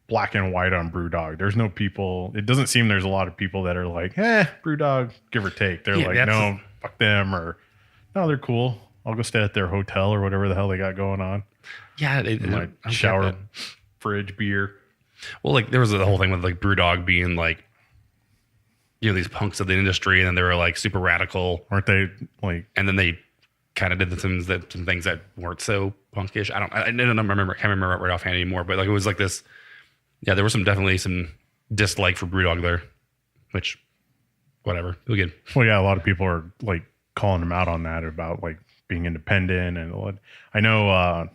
black and white on Brewdog. There's no people. It doesn't seem there's a lot of people that are like, Brewdog, give or take. They're like, no, fuck them, or no, they're cool. I'll go stay at their hotel or whatever the hell they got going on. Yeah, they shower, fridge, beer. Well, like there was the whole thing with like Brewdog being like, these punks of the industry, and then they were like super radical, weren't they? Like, and then they kind of did some things that weren't so punkish. I can't remember right offhand anymore. But like it was like this. Yeah, there were definitely some dislike for BrewDog there, which whatever. We'll get. Well, yeah, a lot of people are like calling him out on that about like being independent, and I know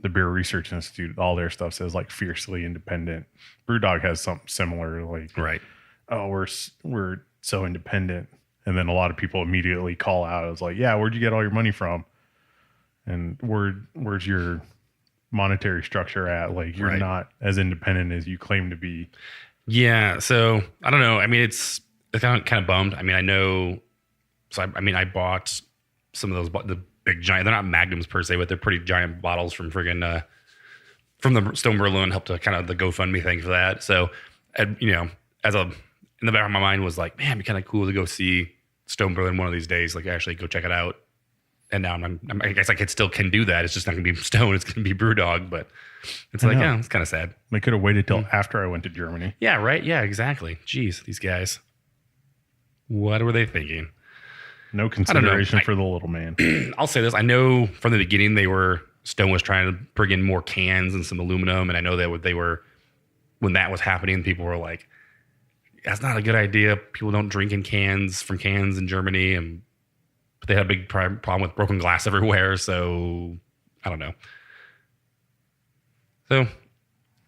the Beer Research Institute, all their stuff says like fiercely independent. BrewDog has something similar, like right. Oh, we're so independent, and then a lot of people immediately call out. It's like, yeah, where'd you get all your money from? And where's your monetary structure at? Like, you're not as independent as you claim to be. Yeah. So I don't know. I mean, it's kind of bummed. I mean, I know. So I bought some of those, the big giant. They're not magnums per se, but they're pretty giant bottles from friggin' from the Stone Berlin. Helped to kind of the GoFundMe thing for that. So, you know, in the back of my mind was like, man, it'd be kind of cool to go see Stone Berlin one of these days. Like, actually go check it out. And now I guess I still can do that. It's just not going to be Stone. It's going to be BrewDog. But it's like, yeah, it's kind of sad. I could have waited till after I went to Germany. Yeah, right. Yeah, exactly. Jeez, these guys. What were they thinking? No consideration for the little man. I'll say this. I know from the beginning Stone was trying to bring in more cans and some aluminum. And I know that they were, when that was happening, people were like, that's not a good idea. People don't drink in cans in Germany. But they had a big problem with broken glass everywhere. So I don't know. So,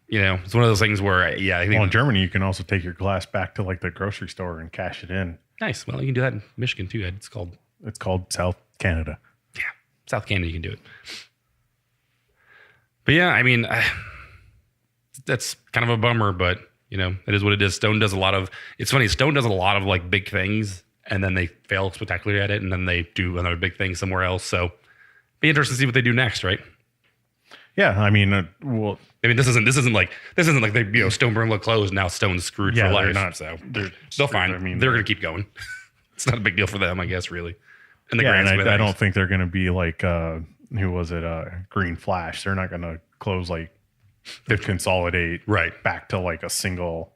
you know, it's one of those things where, I think. Well, in Germany, you can also take your glass back to like the grocery store and cash it in. Nice. Well, you can do that in Michigan too, Ed. It's called South Canada. Yeah. South Canada, you can do it. But yeah, I mean, that's kind of a bummer, but you know, it is what it is. Stone does it's funny. Stone does a lot of like big things and then they fail spectacularly at it. And then they do another big thing somewhere else. So be interesting to see what they do next. Right. Yeah. I mean, this isn't like they, you know, Stone Burn look closed. Now Stone's screwed for life. They're still fine. I mean, they're going to keep going. It's not a big deal for them, I guess, really. And I don't think they're going to be like, who was it? Green Flash. They're not going to close like they consolidate back to like a single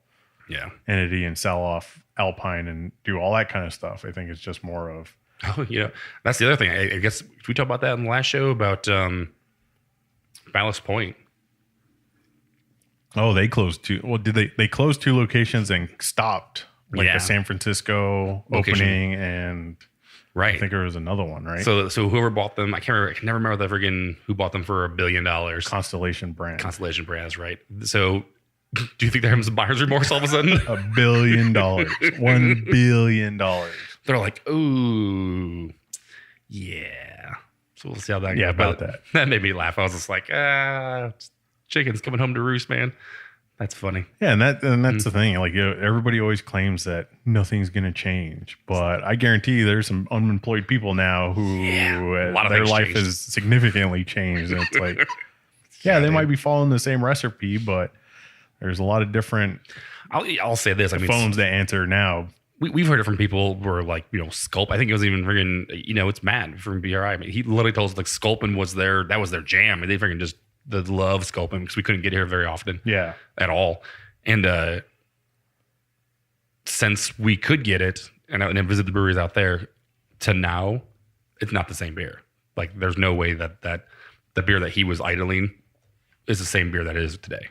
entity and sell off Alpine and do all that kind of stuff. I think it's just more of. Oh, you know, that's the other thing. I guess we talked about that in the last show about Ballast Point. Oh, they closed two. Well, did they closed two locations and stopped like a San Francisco opening and. Right. I think there was another one, right? So whoever bought them, I can never remember the friggin' who bought them for $1 billion. Constellation Brands, right? So do you think they're having some buyer's remorse all of a sudden? $1 billion. $1 billion. They're like, ooh, yeah. So we'll see how that goes. Yeah, about that. That made me laugh. I was just like, chicken's coming home to roost, man. That's funny. Yeah, and that's the thing. Like, you know, everybody always claims that nothing's going to change, but I guarantee you there's some unemployed people now who their life has significantly changed. And it's like, they might be following the same recipe, but there's a lot of different. I'll say this. I mean, phones that answer now. We've heard it from people who are like, you know, Sculp. I think it was even friggin', you know, it's Matt from BRI. I mean, he literally told us like Sculpin was their jam, and they friggin' just. The love Sculpin because we couldn't get here very often. Yeah. At all. And since we could get it and visit the breweries out there to now, it's not the same beer. Like there's no way that the beer that he was idling is the same beer that it is today.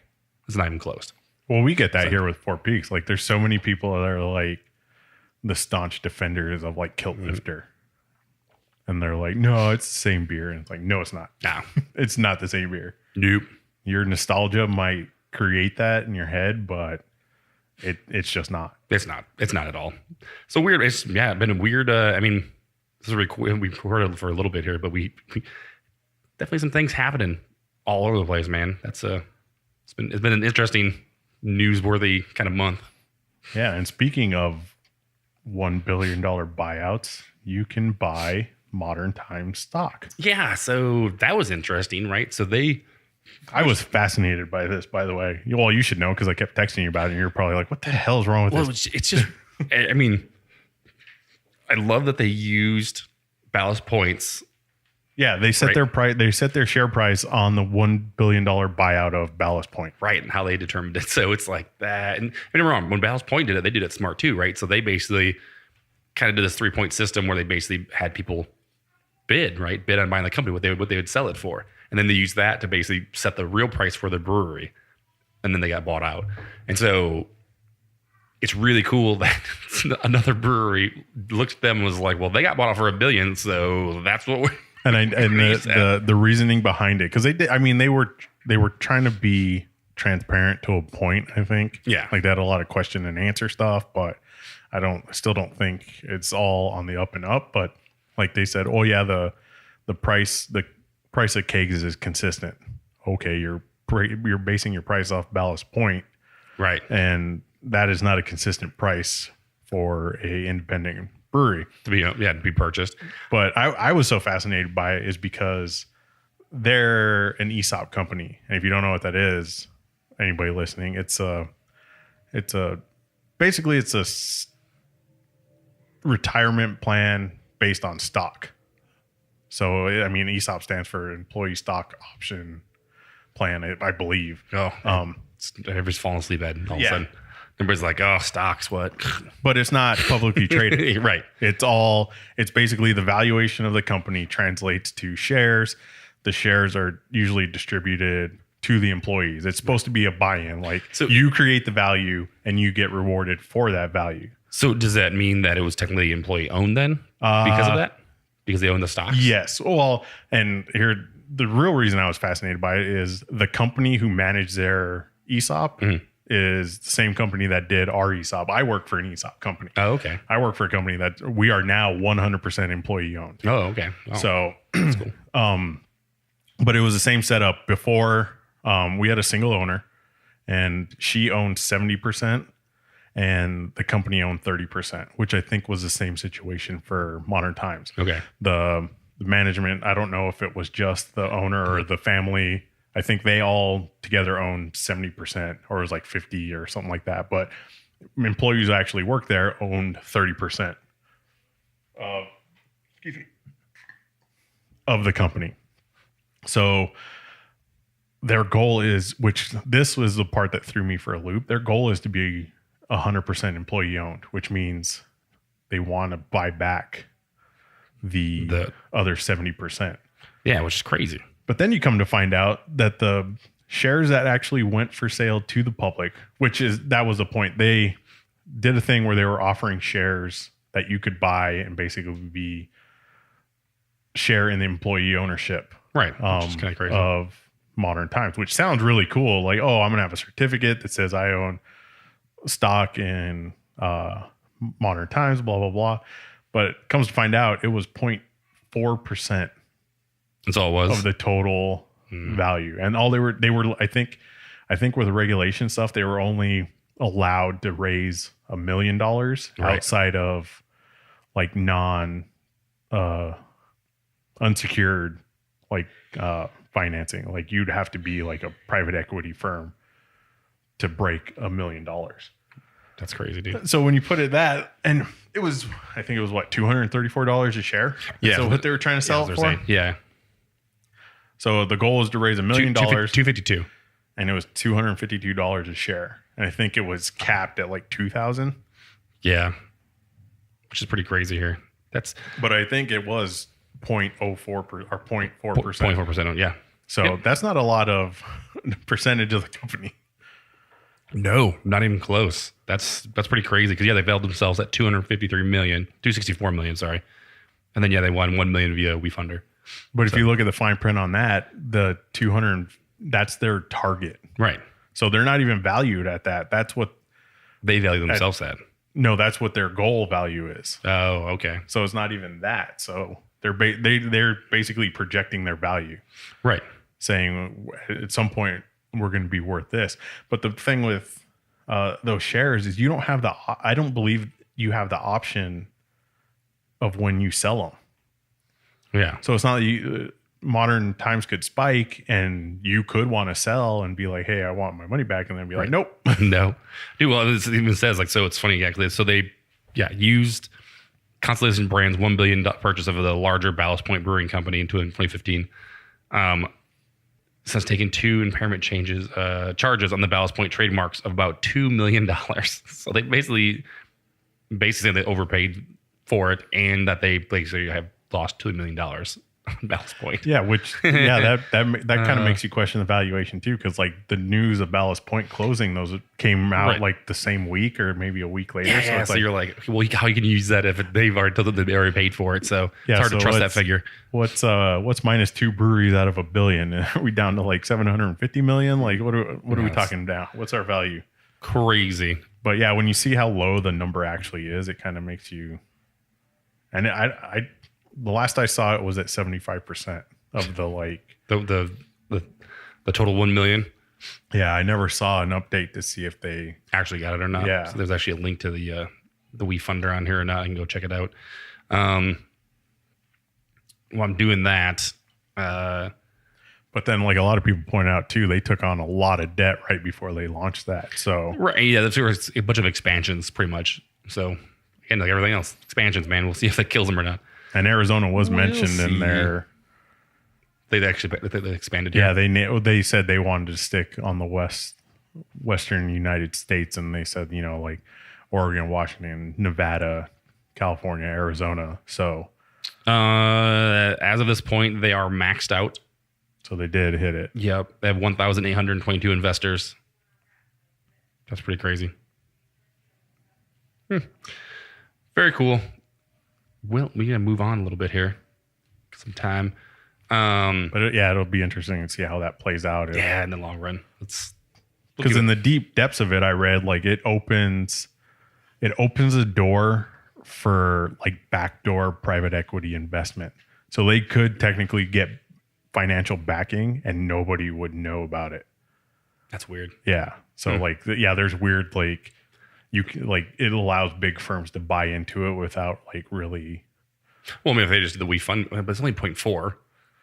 It's not even close. Well, we get that here with Four Peaks. Like there's so many people that are like the staunch defenders of like Kilt Lifter. And they're like, no, it's the same beer. And it's like, no, it's not. No. It's not the same beer. Nope. Your nostalgia might create that in your head, but it's just not. It's not. It's not at all. So weird. It's been a weird. I mean, this is we recorded for a little bit here, but we definitely some things happening all over the place, man. That's it's been an interesting, newsworthy kind of month. Yeah, and speaking of $1 billion buyouts, you can buy Modern Times stock. Yeah, so that was interesting, right? So I was fascinated by this, by the way. Well, you should know because I kept texting you about it, and you're probably like, what the hell is wrong with this? It's just, I mean, I love that they used Ballast Points. Yeah, they set their price. They set their share price on the $1 billion buyout of Ballast Point. Right, and how they determined it. So it's like that. And don't get me wrong, when Ballast Point did it, they did it smart too, right? So they basically kind of did this 3-point system where they basically had people bid on buying the company, what they would sell it for. And then they used that to basically set the real price for the brewery. And then they got bought out. And so it's really cool that another brewery looked at them and was like, well, they got bought out for $1 billion, so that's what we. And the reasoning behind it, because they did. I mean, they were trying to be transparent to a point. I think. Yeah. Like they had a lot of question and answer stuff, but I still don't think it's all on the up and up. But like they said, oh yeah, the price of kegs is consistent. Okay, you're basing your price off Ballast Point, right? And that is not a consistent price for a independent brewery to be purchased. But I was so fascinated by it is because they're an ESOP company, and if you don't know what that is, anybody listening, it's a retirement plan based on stock. So I mean, ESOP stands for Employee Stock Option Plan, I believe. Everybody's falling asleep all of a sudden. Everybody's like, oh, stocks, what? But it's not publicly traded. Right. It's basically the valuation of the company translates to shares. The shares are usually distributed to the employees. It's supposed to be a buy-in. Like, so you create the value and you get rewarded for that value. So does that mean that it was technically employee owned then because of that? Because they own the stocks? Yes. Well, and here, the real reason I was fascinated by it is the company who managed their ESOP is the same company that did our ESOP. I work for an ESOP company. Oh, okay. I work for a company that we are now 100% employee owned. Oh, okay. Oh, so, that's cool. But it was the same setup before. We had a single owner, and she owned 70%, and the company owned 30%, which I think was the same situation for Modern Times. Okay. The management, I don't know if it was just the owner or the family. I think they all together owned 70%, or it was like 50 or something like that. But employees who actually worked there owned 30% of the company. So their goal is, which this was the part that threw me for a loop. Their goal is to be 100% employee owned, which means they want to buy back the other 70%. Yeah, which is crazy. But then you come to find out that the shares that actually went for sale to the public, that was the point. They did a thing where they were offering shares that you could buy and basically share in the employee ownership. Right. Which is kind of crazy. Of Modern Times, which sounds really cool. Like, oh, I'm going to have a certificate that says I own stock in Modern Times, blah, blah, blah. But it comes to find out it was 0.4%. That's all it was of the total value. And all they were, I think with the regulation stuff, they were only allowed to raise $1 million outside of like unsecured, like, financing. Like you'd have to be like a private equity firm to break $1 million. That's crazy, dude. So when you put it and it was, I think it was what, $234 a share. Yeah. So what they were trying to sell it for. Yeah. So the goal was to raise $1 million. $252. And it was $252 a share. And I think it was capped at like 2,000. Yeah. Which is pretty crazy here. But I think it was 0.04 or 0.4%. 0.4%. Yeah. So that's not a lot of percentage of the company. No, not even close. That's pretty crazy. Cause they valued themselves at 264 million. Sorry. And then, they won 1 million via WeFunder. But if you look at the fine print on that, the 200, that's their target. Right. So they're not even valued at that. That's what they value themselves at. No, that's what their goal value is. Oh, okay. So it's not even that. So they're basically projecting their value. Right. Saying at some point we're going to be worth this. But the thing with those shares is you don't have I don't believe you have the option of when you sell them. Yeah. So it's not that Modern Times could spike and you could want to sell and be like, hey, I want my money back. And then be like, nope. No. Dude, well, it even says like, so it's funny. Actually. So they, used Constellation Brands' $1 billion purchase of the larger Ballast Point Brewing Company in 2015. Since taking 2 impairment charges on the Ballast Point trademarks of about $2 million. So they basically they overpaid for it and that they basically have lost $2 million Ballast Point. Yeah, which that kind of makes you question the valuation too, because like the news of Ballast Point closing, those came out like the same week or maybe a week later. Yeah, so you're like, well, how you can use that if they've already paid for it? So it's hard to trust that figure. What's minus 2 breweries out of $1 billion? Are we down to like 750 million? Like what are we talking now? What's our value? Crazy. But yeah, when you see how low the number actually is, it kind of makes you. And I the last I saw it was at 75% of the like the total 1 million. Yeah, I never saw an update to see if they actually got it or not. Yeah, so there's actually a link to the WeFunder on here or not. I can go check it out. While I'm doing that, but then like a lot of people point out too, they took on a lot of debt right before they launched that. So right, yeah, there's a bunch of expansions, pretty much. So again, like everything else, expansions, man. We'll see if that kills them or not. And Arizona was mentioned in there. They expanded. Yeah, they said they wanted to stick on the western United States, and they said like Oregon, Washington, Nevada, California, Arizona. So as of this point, they are maxed out. So they did hit it. Yep, they have 1,822 investors. That's pretty crazy. Very cool. Well, we gotta move on a little bit here. Some time. But it'll be interesting to see how that plays out. In the long run. Because in the deep depths of it, I read like it opens a door for like backdoor private equity investment. So they could technically get financial backing and nobody would know about it. That's weird. Yeah. So there's weird like it allows big firms to buy into it without like really. Well, I mean, if they just did the WeFund, but it's only 0.4.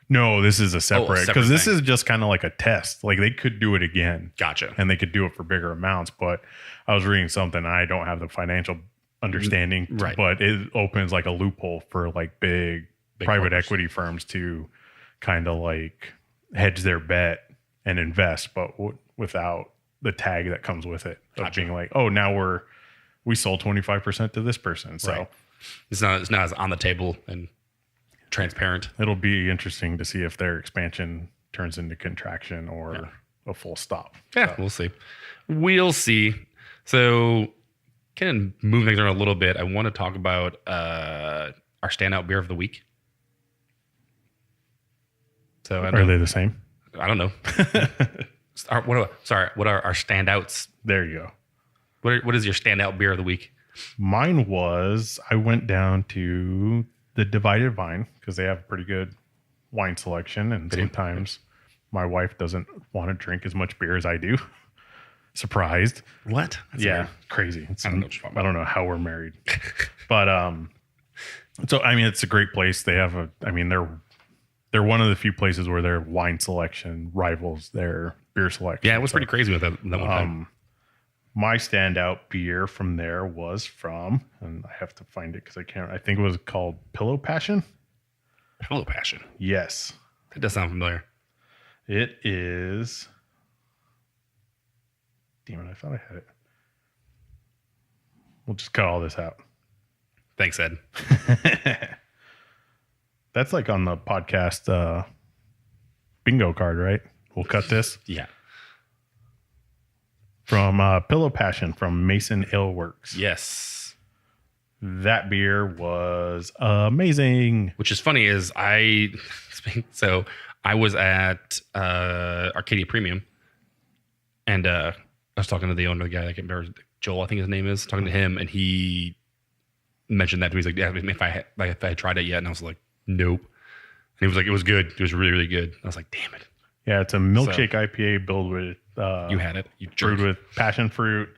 No, this is a separate because this is just kind of like a test. Like they could do it again. Gotcha. And they could do it for bigger amounts. But I was reading something. I don't have the financial understanding, right? But it opens like a loophole for like big private equity firms to kind of like hedge their bet and invest, but without the tag that comes with it of being like, oh, now we sold 25% to this person. So it's not as on the table and transparent. It'll be interesting to see if their expansion turns into contraction or a full stop. Yeah, so. We'll see. So kind of moving things around a little bit, I want to talk about our standout beer of the week. So are they the same? I don't know. What are our standouts? There you go. What is your standout beer of the week? Mine was, I went down to the Divided Vine because they have a pretty good wine selection. And sometimes my wife doesn't want to drink as much beer as I do. Surprised. What? That's weird. Crazy. I don't know how we're married. But so I mean, it's a great place. They have they're one of the few places where their wine selection rivals their beer selection. Yeah, it was pretty crazy with that one time. My standout beer from there was from, and I have to find it because I think it was called Pillow Passion. Pillow Passion? Yes. That does sound familiar. It is. Damn it, I thought I had it. We'll just cut all this out. Thanks, Ed. That's like on the podcast bingo card, right? We'll cut this. Yeah. From Pillow Passion from Mason Ale Works. Yes. That beer was amazing. Which is funny is I was at Arcadia Premium and I was talking to the owner, the guy, I can't remember, Joel, I think his name is, talking to him, and he mentioned that to me. He's like, yeah, if I had tried it yet, and I was like, nope. And he was like, it was good. It was really, really good. I was like, damn it. Yeah, it's a milkshake IPA built with you had it. You brewed with passion fruit.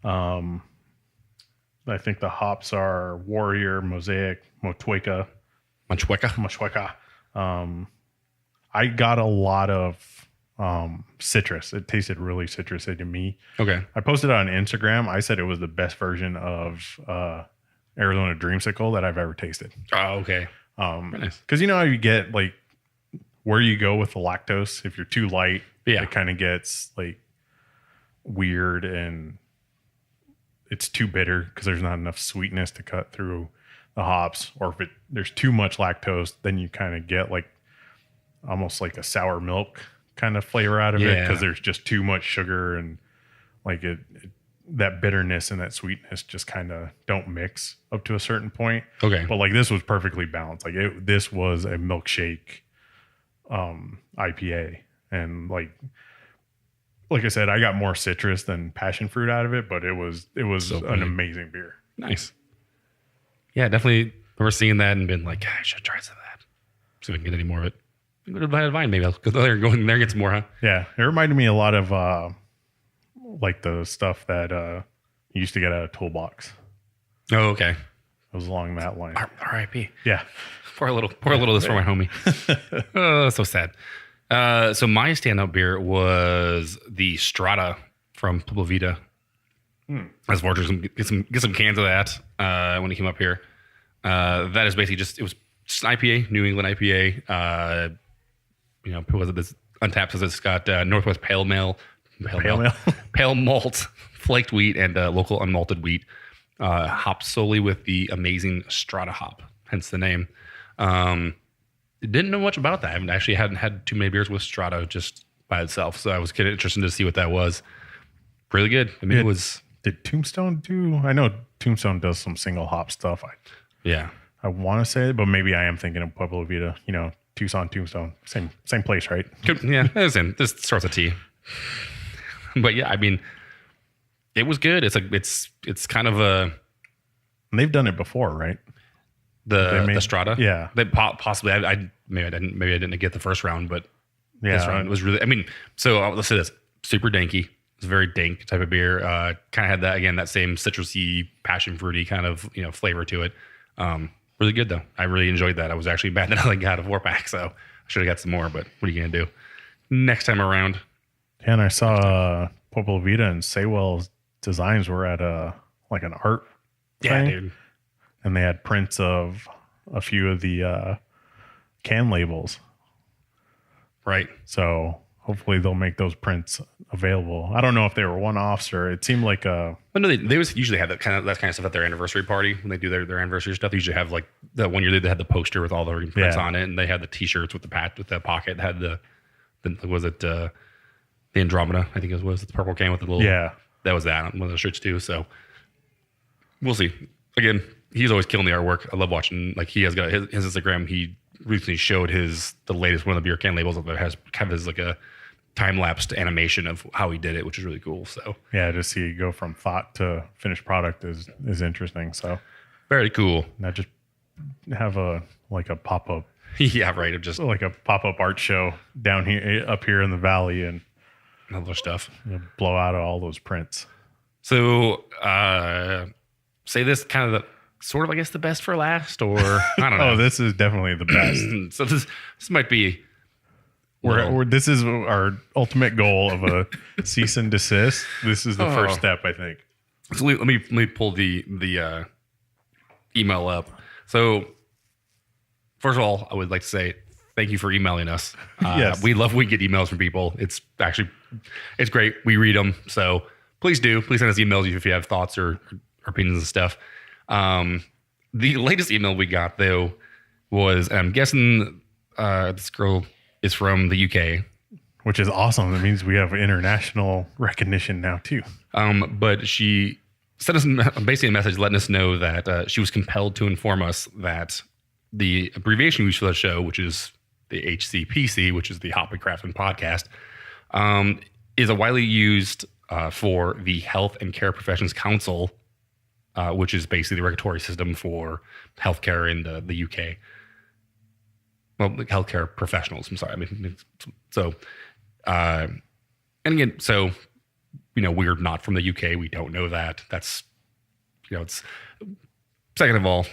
I think the hops are Warrior, Mosaic, Motueka. I got a lot of citrus. It tasted really citrusy to me. Okay. I posted it on Instagram. I said it was the best version of Arizona Dreamsicle that I've ever tasted. Oh, okay. Nice. Because you know how you get like where you go with the lactose. If you're too light, it kind of gets like weird and it's too bitter because there's not enough sweetness to cut through the hops, or if there's too much lactose, then you kind of get like almost like a sour milk kind of flavor out of it, because there's just too much sugar, and like that bitterness and that sweetness just kind of don't mix up to a certain point. Okay. But like this was perfectly balanced. Like this was a milkshake IPA, and like I said, I got more citrus than passion fruit out of it, but it was an amazing beer. Nice. Yeah, definitely remember seeing that and been like, I should try some of that. See if we can get any more of it. Go to Vine Vine, maybe I'll go there and get some more, huh? Yeah. It reminded me a lot of like the stuff that you used to get out of Toolbox. Oh, okay. It was along that line. R.I.P. Yeah. Pour a little this for my homie. Oh, so sad. So my standout beer was the Strata from Pueblo Vita. I was fortunate to get some cans of that when it came up here. That is basically it was just an IPA, New England IPA. Was it this Untapped says it's got Northwest Pale Malt, flaked wheat, and local unmalted wheat, hopped solely with the amazing Strata hop, hence the name. Didn't know much about that. I hadn't had too many beers with Strata just by itself, so I was kind of interested to see what that was. Really good. I mean, it was. Did Tombstone do? I know Tombstone does some single hop stuff. I want to say it, but maybe I am thinking of Pueblo Vita. Tucson, Tombstone, same place, right? Yeah, this starts with T. But yeah, I mean, it was good. It's kind of a. And they've done it before, right? The Strata, yeah. They possibly. Maybe I didn't get the first round, but this round was really. I mean, so let's say this: super danky. It's a very dank type of beer. Kind of had that same citrusy, passion fruity kind of flavor to it. Really good though. I really enjoyed that. I was actually mad that I got a 4-pack, so I should have got some more. But what are you gonna do? Next time around. Yeah, and I saw Pueblo Vita and Saywell's designs were at like an art thing. Dude. And they had prints of a few of the can labels. Right. So hopefully they'll make those prints available. I don't know if they were one-offs or it seemed like a... But no, they usually have that kind of stuff at their anniversary party. When they do their anniversary stuff, they usually have like the one year they had the poster with all the prints on it, and they had the t-shirts with the pocket that had the Andromeda, I think it was the purple can with the little... Yeah. That was that, one of the shirts too, so we'll see. Again, he's always killing the artwork. I love watching, like he has got his Instagram. He recently showed the latest one of the beer can labels that has kind of like a time-lapsed animation of how he did it, which is really cool. So yeah, to see it go from thought to finished product is interesting. So very cool. Now just have a pop-up. Yeah, right. Just like a pop-up art show up here in the valley and other stuff. Blow out all those prints. So say this kind of sort of, I guess, the best for last, or I don't know. Oh, this is definitely the best. So this might be. This is our ultimate goal of a cease and desist. This is the first step, I think. So let me pull the email up. So first of all, I would like to say thank you for emailing us. Yes. We get emails from people. It's great. We read them. So please send us emails if you have thoughts or opinions and stuff. The latest email we got though was, and I'm guessing this girl is from the UK, which is awesome. That means we have international recognition now too. But she sent us basically a message letting us know that she was compelled to inform us that the abbreviation we use for the show, which is the HCPC, which is the Hoppy Craftsmen podcast, is a widely used for the Health and Care Professions Council, which is basically the regulatory system for healthcare in the UK. Well, the healthcare professionals. I'm sorry. I mean, so, and again, so, we're not from the UK. We don't know that. That's, it's, second of all,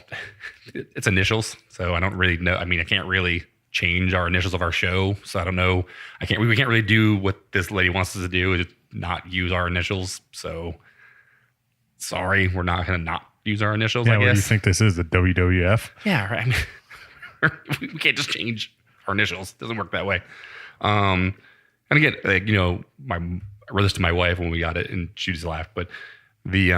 it's initials. So I don't really know. I mean, I can't really change our initials of our show. So I don't know. We can't really do what this lady wants us to do, is not use our initials. So sorry, we're not going to not use our initials, I guess. What do you think this is, the WWF? Yeah, right. I mean, we can't just change our initials. It doesn't work that way. And again, I read this to my wife when we got it, and she just laughed. But the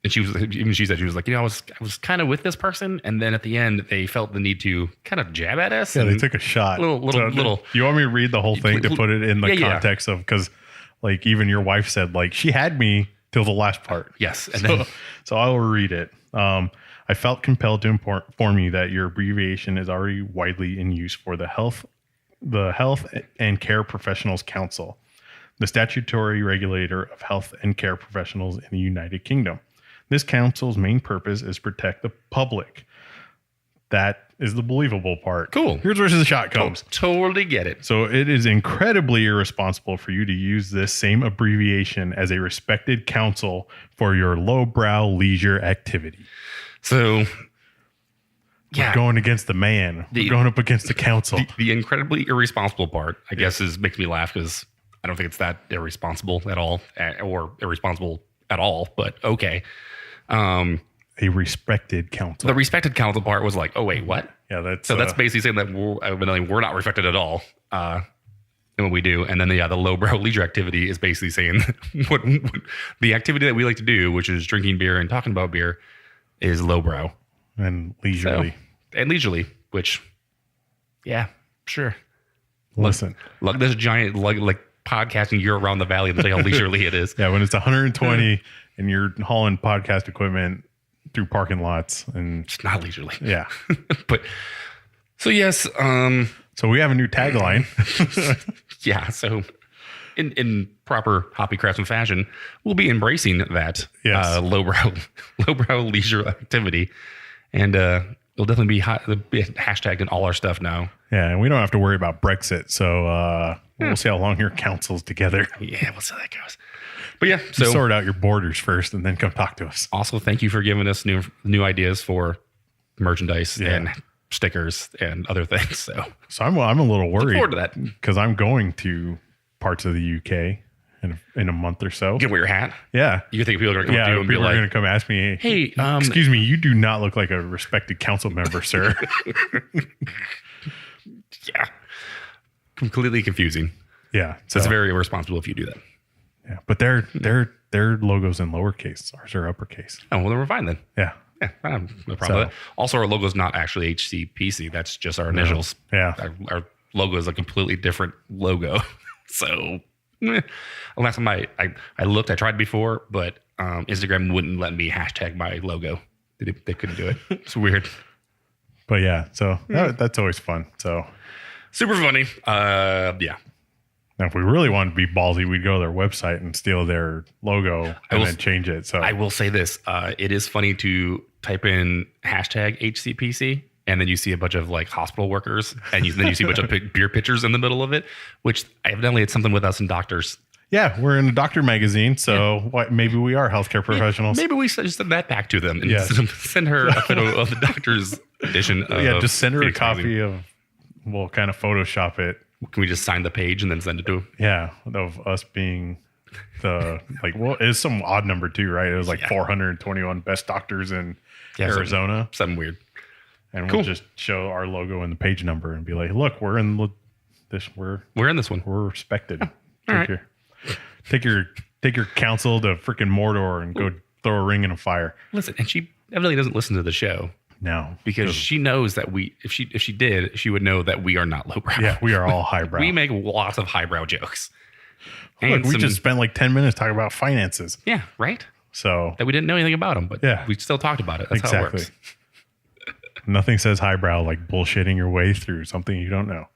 And she said, she was like, I was kind of with this person. And then at the end, they felt the need to kind of jab at us. Yeah, they took a shot. Little. You want me to read the whole thing to put it in the context of, because like even your wife said, like she had me till the last part. Yes. And so I will read it. I felt compelled to inform you that your abbreviation is already widely in use for the Health and Care Professionals Council, the statutory regulator of health and care professionals in the United Kingdom. This council's main purpose is protect the public. That is the believable part. Cool. Here's where the shot comes. Totally get it. So it is incredibly irresponsible for you to use this same abbreviation as a respected counsel for your lowbrow leisure activity. So, we're going against the man. We're going up against the council. The incredibly irresponsible part, I guess, makes me laugh because I don't think it's that irresponsible at all, or irresponsible at all. But okay. A respected counsel. The respected counsel part was like, oh wait, what? Yeah, that's basically saying that we're not respected at all in what we do. And then the lowbrow leisure activity is basically saying what the activity that we like to do, which is drinking beer and talking about beer, is lowbrow and leisurely. Which, yeah, sure. Listen, look this giant like podcasting year around the valley and see how leisurely it is. Yeah, when it's 120 and you're hauling podcast equipment through parking lots, and it's not leisurely. Yeah. But so yes, so we have a new tagline. Yeah, so in proper Hoppy Craftsmen fashion, we'll be embracing that lowbrow leisure activity, and it'll definitely be hashtagged in all our stuff now. Yeah, and we don't have to worry about Brexit, so we'll see how long your council's together. Yeah, we'll see how that goes. But yeah, so sort out your borders first, and then come talk to us. Also, thank you for giving us new ideas for merchandise and stickers and other things. So I'm a little worried. Look forward to that because I'm going to parts of the UK in a month or so. You wear your hat. Yeah, you think people are going to come up to you and be like, going to come ask me, "Hey, excuse me, you do not look like a respected council member, sir." Yeah, completely confusing. Yeah, so it's very irresponsible if you do that. Yeah, but their logo's in lowercase. Ours are uppercase. Oh, well, then we're fine then. Yeah. Yeah, I have no problem with that. Also, our logo's not actually HCPC. That's just our initials. Yeah. Our logo is a completely different logo. So, last time I looked, I tried before, but Instagram wouldn't let me hashtag my logo. They couldn't do it. It's weird. But yeah, so that's always fun. So super funny. Yeah. Now, if we really wanted to be ballsy, we'd go to their website and steal their logo and then change it. So I will say this. It is funny to type in hashtag HCPC and then you see a bunch of like hospital workers and then you see a bunch of beer pitchers in the middle of it, which evidently it's something with us and doctors. Yeah, we're in a doctor magazine, so maybe we are healthcare professionals. Maybe we should send that back to them and send her a photo of the doctor's edition. Just send her a copy of, we'll kind of Photoshop it. Can we just sign the page and then send it to him? Yeah, of us being the it's some odd number too, right? It was like 421 best doctors in Arizona. Something weird. And we'll just show our logo and the page number and be like, look, we're in this. We're in this one. We're respected. Oh, Take your counsel to freaking Mordor and go throw a ring in a fire. Listen, and she evidently doesn't listen to the show. No, because she knows that if she did, she would know that we are not lowbrow. Yeah, we are all highbrow. We make lots of highbrow jokes. Look, we just spent like 10 minutes talking about finances. Yeah, right. So that we didn't know anything about them, but we still talked about it. That's how it works. Nothing says highbrow like bullshitting your way through something you don't know.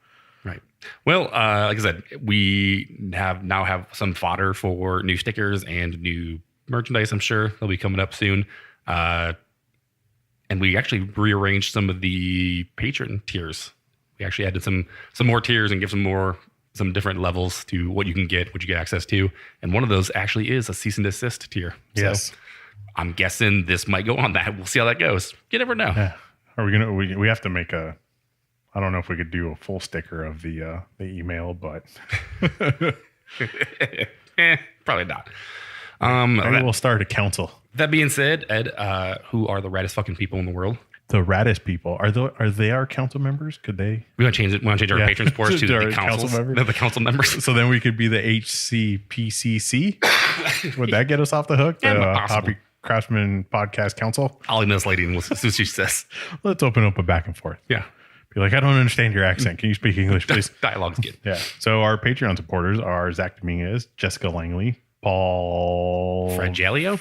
Right. Well, like I said, we now have some fodder for new stickers and new merchandise. I'm sure they'll be coming up soon. And we actually rearranged some of the patron tiers. We actually added some more tiers and give some different levels to what you can get, what you get access to. And one of those actually is a cease and desist tier. Yes. So I'm guessing this might go on that. We'll see how that goes. You never know. Yeah. Are we have to make I don't know if we could do a full sticker of the email, but probably not. Maybe we'll start a council. That being said, Ed, who are the raddest fucking people in the world? The raddest people are they our council members? Could they? We want to change it. We want to change our patron sports to the council members. The council members. So then we could be the HCPCC. Would that get us off the hook? Yeah, possible. Craftsman Podcast Council. I'll email this lady and we'll see what she says. Let's open up a back and forth. Yeah. Be like, I don't understand your accent. Can you speak English, please? Dialogue's good. Yeah. So our Patreon supporters are Zach Dominguez, Jessica Langley, Paul Fragelio?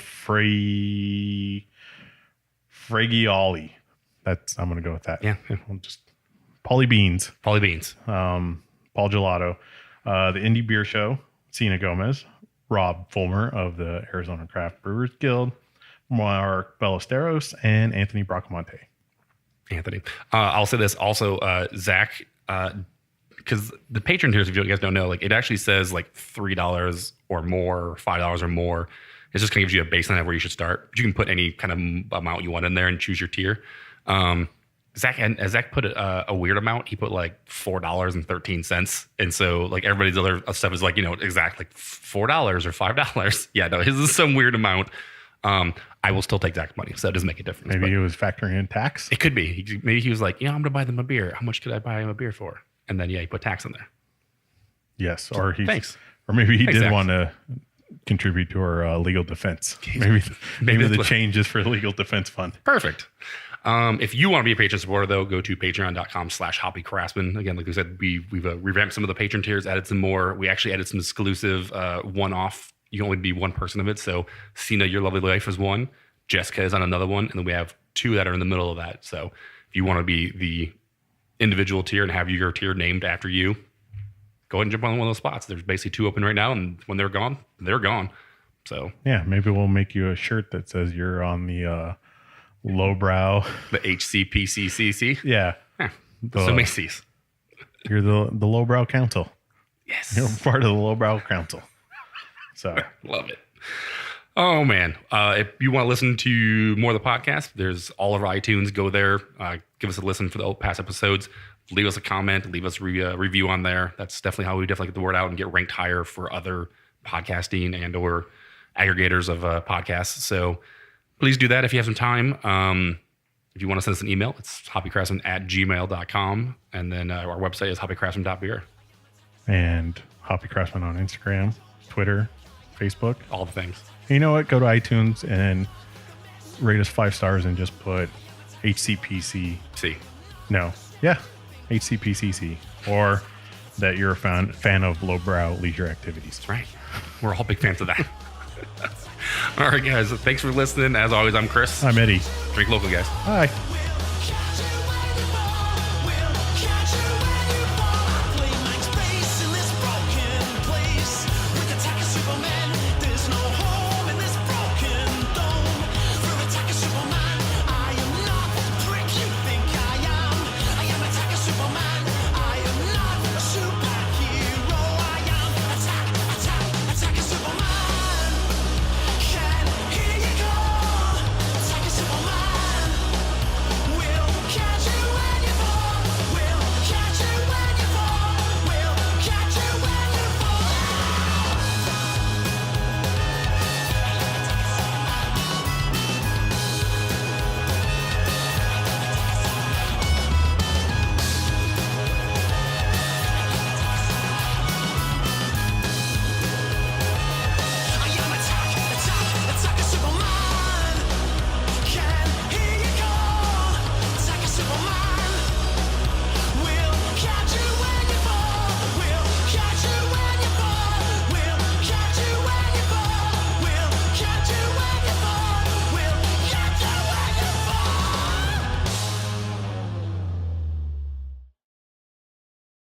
Fragioli. I'm going to go with that. Yeah. We'll just Pauly Beans. Pauly Beans. Paul Gelato, the Indie Beer Show, Cena Gomez, Rob Fulmer of the Arizona Craft Brewers Guild, Mark Ballesteros, and Anthony Bracamonte. Anthony. I'll say this also, Zach, because the patron tiers, if you guys don't know, like it actually says like $3 or more, or $5 or more. It's just going to give you a baseline of where you should start. But you can put any kind of amount you want in there and choose your tier. Zach put a weird amount. He put like $4.13. And so like everybody's other stuff is like, exact like $4 or $5. Yeah, no, his is some weird amount. I will still take Zach's money. So it doesn't make a difference. Maybe he was factoring in tax. It could be. Maybe he was like, I'm going to buy them a beer. How much could I buy him a beer for? And then, he put tax in there. Yes. Or thanks. Or maybe he did Zach. Want to contribute to our legal defense. Maybe the change is for the legal defense fund. Perfect. If you want to be a patron supporter, though, go to patreon.com/Hoppy Craftsmen. Again, like we said, we've revamped some of the patron tiers, added some more. We actually added some exclusive one-off. You can only be one person of it. So Cena, Your Lovely Life is one. Jessica is on another one. And then we have two that are in the middle of that. So if you want to be the individual tier and have your tier named after you, go ahead and jump on one of those spots. There's basically two open right now. And when they're gone, they're gone. So yeah, maybe we'll make you a shirt that says you're on the Lowbrow. The HCPCCC. Yeah. So many C's. You're the Lowbrow Council. Yes. You're part of the Lowbrow Council. So love it. Oh man. If you want to listen to more of the podcast, there's all of our iTunes. Go there. Give us a listen for the past episodes. Leave us a comment. Leave us a review on there. That's definitely how we definitely get the word out and get ranked higher for other podcasting and or aggregators of podcasts. So please do that if you have some time. If you want to send us an email, it's hoppycraftsman@gmail.com. And then our website is hoppycraftsman.beer. And Hoppy Craftsman on Instagram, Twitter, Facebook. All the things. And you know what? Go to iTunes and rate us 5 stars and just put HCPC. See. No. Yeah. HCPCC. Or that you're a fan of lowbrow leisure activities. That's right. We're all big fans of that. All right, guys. Thanks for listening. As always, I'm Chris. I'm Eddie. Drink local, guys. Bye.